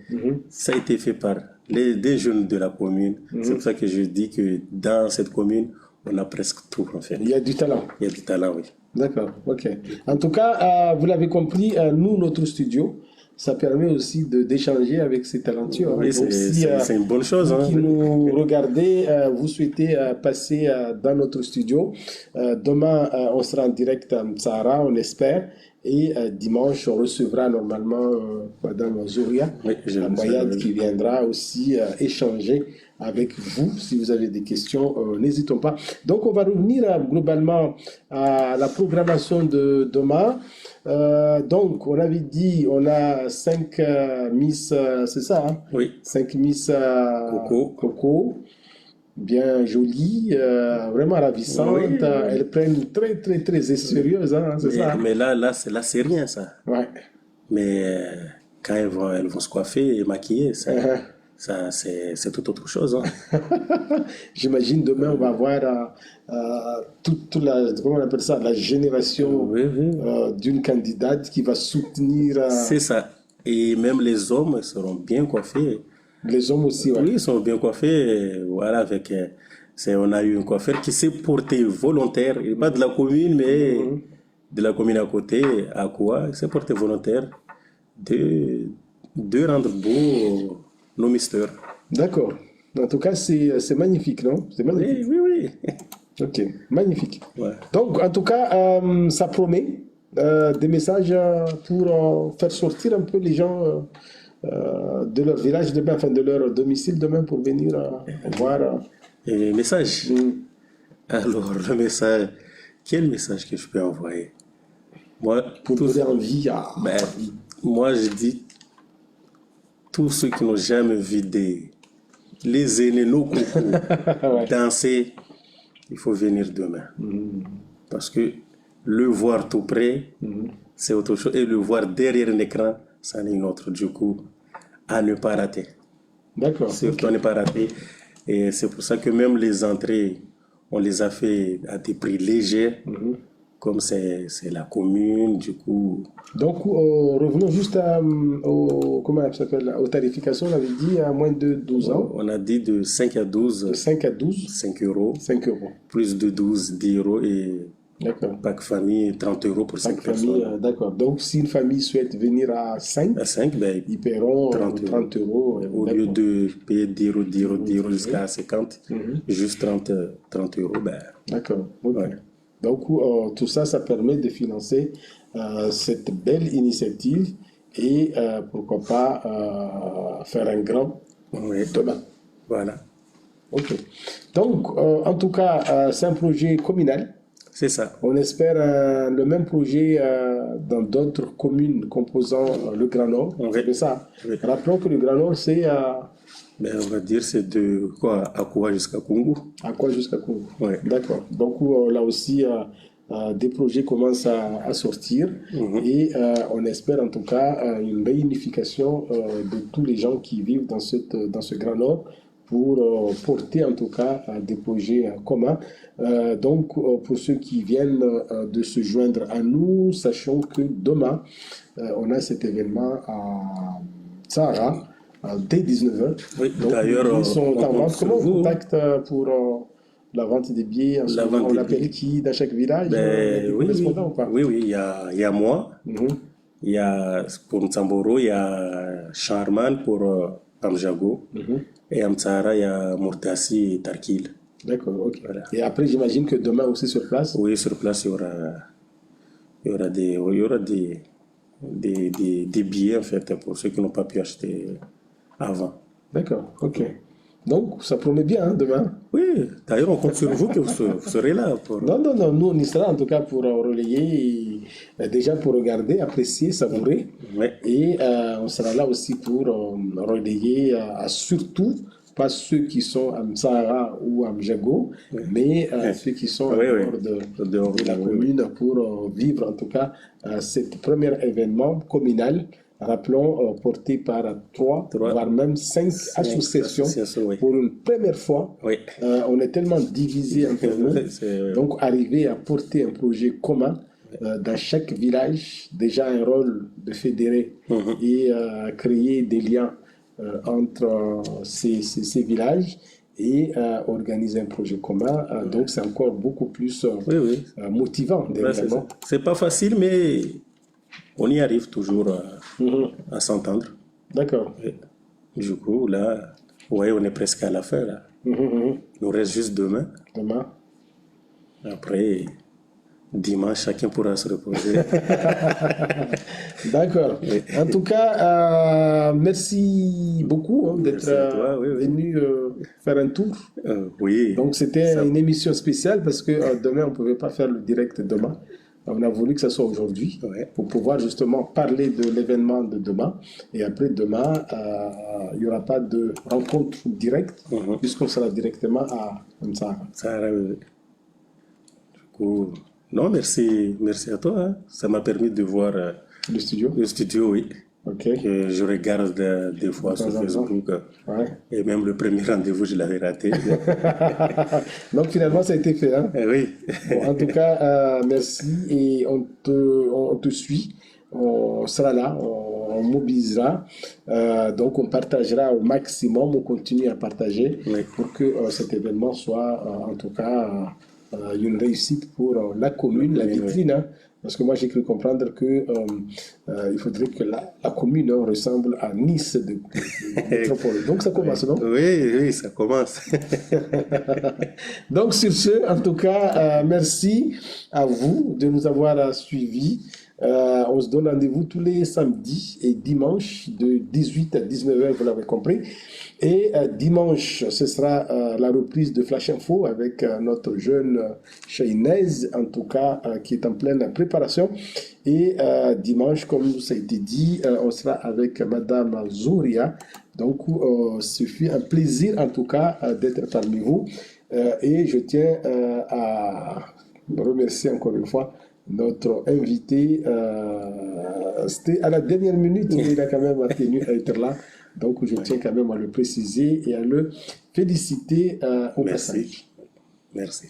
ça a été fait par des jeunes de la commune. C'est pour ça que je dis que dans cette commune, on a presque tout en fait. Il y a du talent. Il y a du talent, oui. D'accord, ok. En tout cas, vous l'avez compris, nous, notre studio, ça permet aussi d'échanger avec ces talentueux, hein. Oui, Donc, si c'est une bonne chose, vous hein. qui nous regardez, vous souhaitez passer dans notre studio, demain, on sera en direct à Mtsara, on espère. Et dimanche, on recevra normalement Madame Zouria, Oui, la Mayad, qui viendra aussi échanger avec vous. Si vous avez des questions, n'hésitons pas. Donc, on va revenir globalement à la programmation de demain. Donc, on avait dit, on a 5 Miss, c'est ça, hein? Oui, 5 Miss Coco. Coco, bien jolies, vraiment ravissantes. Oui, Elles prennent très, très, très sérieuses, hein, c'est ça, hein? mais là, c'est rien, ça. Ouais. Mais quand elles vont se coiffer et maquiller, Uh-huh. c'est tout autre chose, hein. J'imagine demain on va avoir toute la, comment on appelle ça, la génération Oui, oui. d'une candidate qui va soutenir C'est ça. Et même les hommes seront bien coiffés. les hommes aussi, ouais. Oui, ils sont bien coiffés. Voilà, on a eu un coiffeur qui s'est porté volontaire, et pas de la commune, mais de la commune à côté, à quoi, il s'est porté volontaire de, de rendre beau nos misters. D'accord. En tout cas, c'est magnifique, non? C'est magnifique. Oui, oui, oui. Ok, magnifique. Ouais. Donc, en tout cas, ça promet des messages pour faire sortir un peu les gens de leur village demain, enfin de leur domicile demain pour venir voir. Et message. Alors, le message, quel message que je peux envoyer? Moi, Pour donner envie à... ben, moi, je dis, tous ceux qui n'ont jamais vu les aînés, nos coucous, Ouais. danser, il faut venir demain. Parce que le voir tout près, c'est autre chose. Et le voir derrière un écran, c'en est une autre. Du coup, à ne pas rater. D'accord. Surtout à ne pas rater. Et c'est pour ça que même les entrées, on les a fait à des prix légers. Comme c'est la commune, du coup. Donc, revenons juste comment ça s'appelle, aux tarifications. On avait dit à moins de 12 ans, On a dit de 5 à de 12, 5 à 12, 5 euros. 5 euros. Plus de 12, 10 euros. Et D'accord. pack famille, 30 euros pour 5 Chaque famille, personnes. d'accord. Donc, si une famille souhaite venir à 5, À 5, ben, ils paieront 30 euros. 30 euros. Au lieu D'accord. de payer 10 euros, 10 euros, 10 euros jusqu'à 50, juste 30 euros, ben, D'accord. Ok. ouais. Donc, tout ça, ça permet de financer cette belle initiative et pourquoi pas faire un grand Ouais. demain. Voilà. Ok. Donc, en tout cas, c'est un projet communal. C'est ça. On espère le même projet dans d'autres communes composant le Grand Nord. Oui. C'est ça. Oui. Rappelons que le Grand Nord, c'est Ben, on va dire c'est de quoi à quoi jusqu'à Kungu. à quoi jusqu'à Congo. Ouais. D'accord. Donc là aussi, des projets commencent à sortir et on espère en tout cas une réunification de tous les gens qui vivent dans ce Grand Nord pour porter en tout cas des projets communs. Donc, pour ceux qui viennent de se joindre à nous, sachons que demain, on a cet événement à Tsara dès 19h. Oui, Donc, d'ailleurs, les billets sont on en compte vente. sur Comment on vous. contacte pour la vente des billets? En ce La moment, vente on des appelle billets. qui dans chaque village? Il y a Ben, des oui, oui. correspondants ou pas? Oui, oui, il y a moi. Mhm. Il y a, pour Mtsamboro, il y a Charman pour Amjago. Et à Mtsara, il y a Murtasi et Tarkil. D'accord, ok. Voilà. Et après, j'imagine que demain aussi sur place? Oui, sur place, il y aura des billets, en fait, pour ceux qui n'ont pas pu acheter avant. D'accord, ok. Donc, ça promet bien hein, demain. Oui, d'ailleurs, on compte sur vous que vous serez là pour. Non, non, non, nous on y sera en tout cas pour relayer, et, déjà pour regarder, apprécier, savourer. Ouais. Et on sera là aussi pour relayer, surtout, pas ceux qui sont à Msara ou à Mjago, mais ceux qui sont Oui, en oui. dehors de la commune pour vivre en tout cas cet premier événement communal. Rappelons, porté par 3, voire même 5 associations oui. pour une première fois. Oui. On est tellement divisés entre nous. Donc, arriver à porter un projet commun dans chaque village, déjà un rôle de fédérer et créer des liens entre ces villages et organiser un projet commun. Donc, c'est encore beaucoup plus Oui, oui. motivant, Ouais, vraiment. c'est pas facile, mais on y arrive toujours Mhm. à s'entendre. D'accord. Et du coup, là, ouais, on est presque à la fin, là. Mhm, mhm. Il nous reste juste demain. Demain. Après, dimanche, chacun pourra se reposer. D'accord. Oui. En tout cas, merci beaucoup hein, d'être Merci à toi, oui, oui. venu faire un tour. Oui, Donc, c'était ça, une émission spéciale parce que demain, on ne pouvait pas faire le direct demain. On a voulu que ce soit aujourd'hui ouais. pour pouvoir justement parler de l'événement de demain. Et après, demain, il n'y aura pas de rencontre directe Mhm. puisqu'on sera directement à Msara, Ça, du coup, non, merci à toi, hein. Ça m'a permis de voir le studio. le studio, oui, OK. que je regarde des fois De temps sur en temps. Facebook. Ouais. Et même le premier rendez-vous, je l'avais raté. Donc finalement, ça a été fait. Hein? Oui, Bon, en tout cas, merci et on te suit. On sera là, on mobilisera. Donc on partagera au maximum, on continue à partager oui, pour que cet événement soit en tout cas une réussite pour la commune, la oui, oui. vitrine. Hein. Parce que moi j'ai cru comprendre que il faudrait que la commune hein, ressemble à Nice de métropole. Donc ça commence, non? Oui, oui, ça commence. Donc, sur ce, en tout cas, merci à vous de nous avoir suivis. On se donne rendez-vous tous les samedis et dimanches de 18 à 19h, vous l'avez compris. Et dimanche, ce sera la reprise de Flash Info avec notre jeune Chahinez, en tout cas, qui est en pleine préparation. Et dimanche, comme ça a été dit, on sera avec Madame Zouria. Donc, ce fut un plaisir, en tout cas, d'être parmi vous. Et je tiens à remercier encore une fois notre invité. C'était à la dernière minute, mais il a quand même tenu à être là. Donc, je tiens quand même à le préciser et à le féliciter au passage. Merci.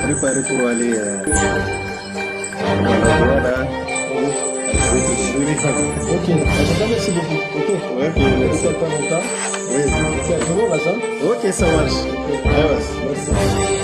Préparer pour aller dans la voie là. Je vais te jurer. Ok, en tout cas, merci beaucoup. Ok, Ok, merci merci. à toi, mon temps. Oui. Ok, c'est bon, là, ça? Ok, ça marche. Ok, merci.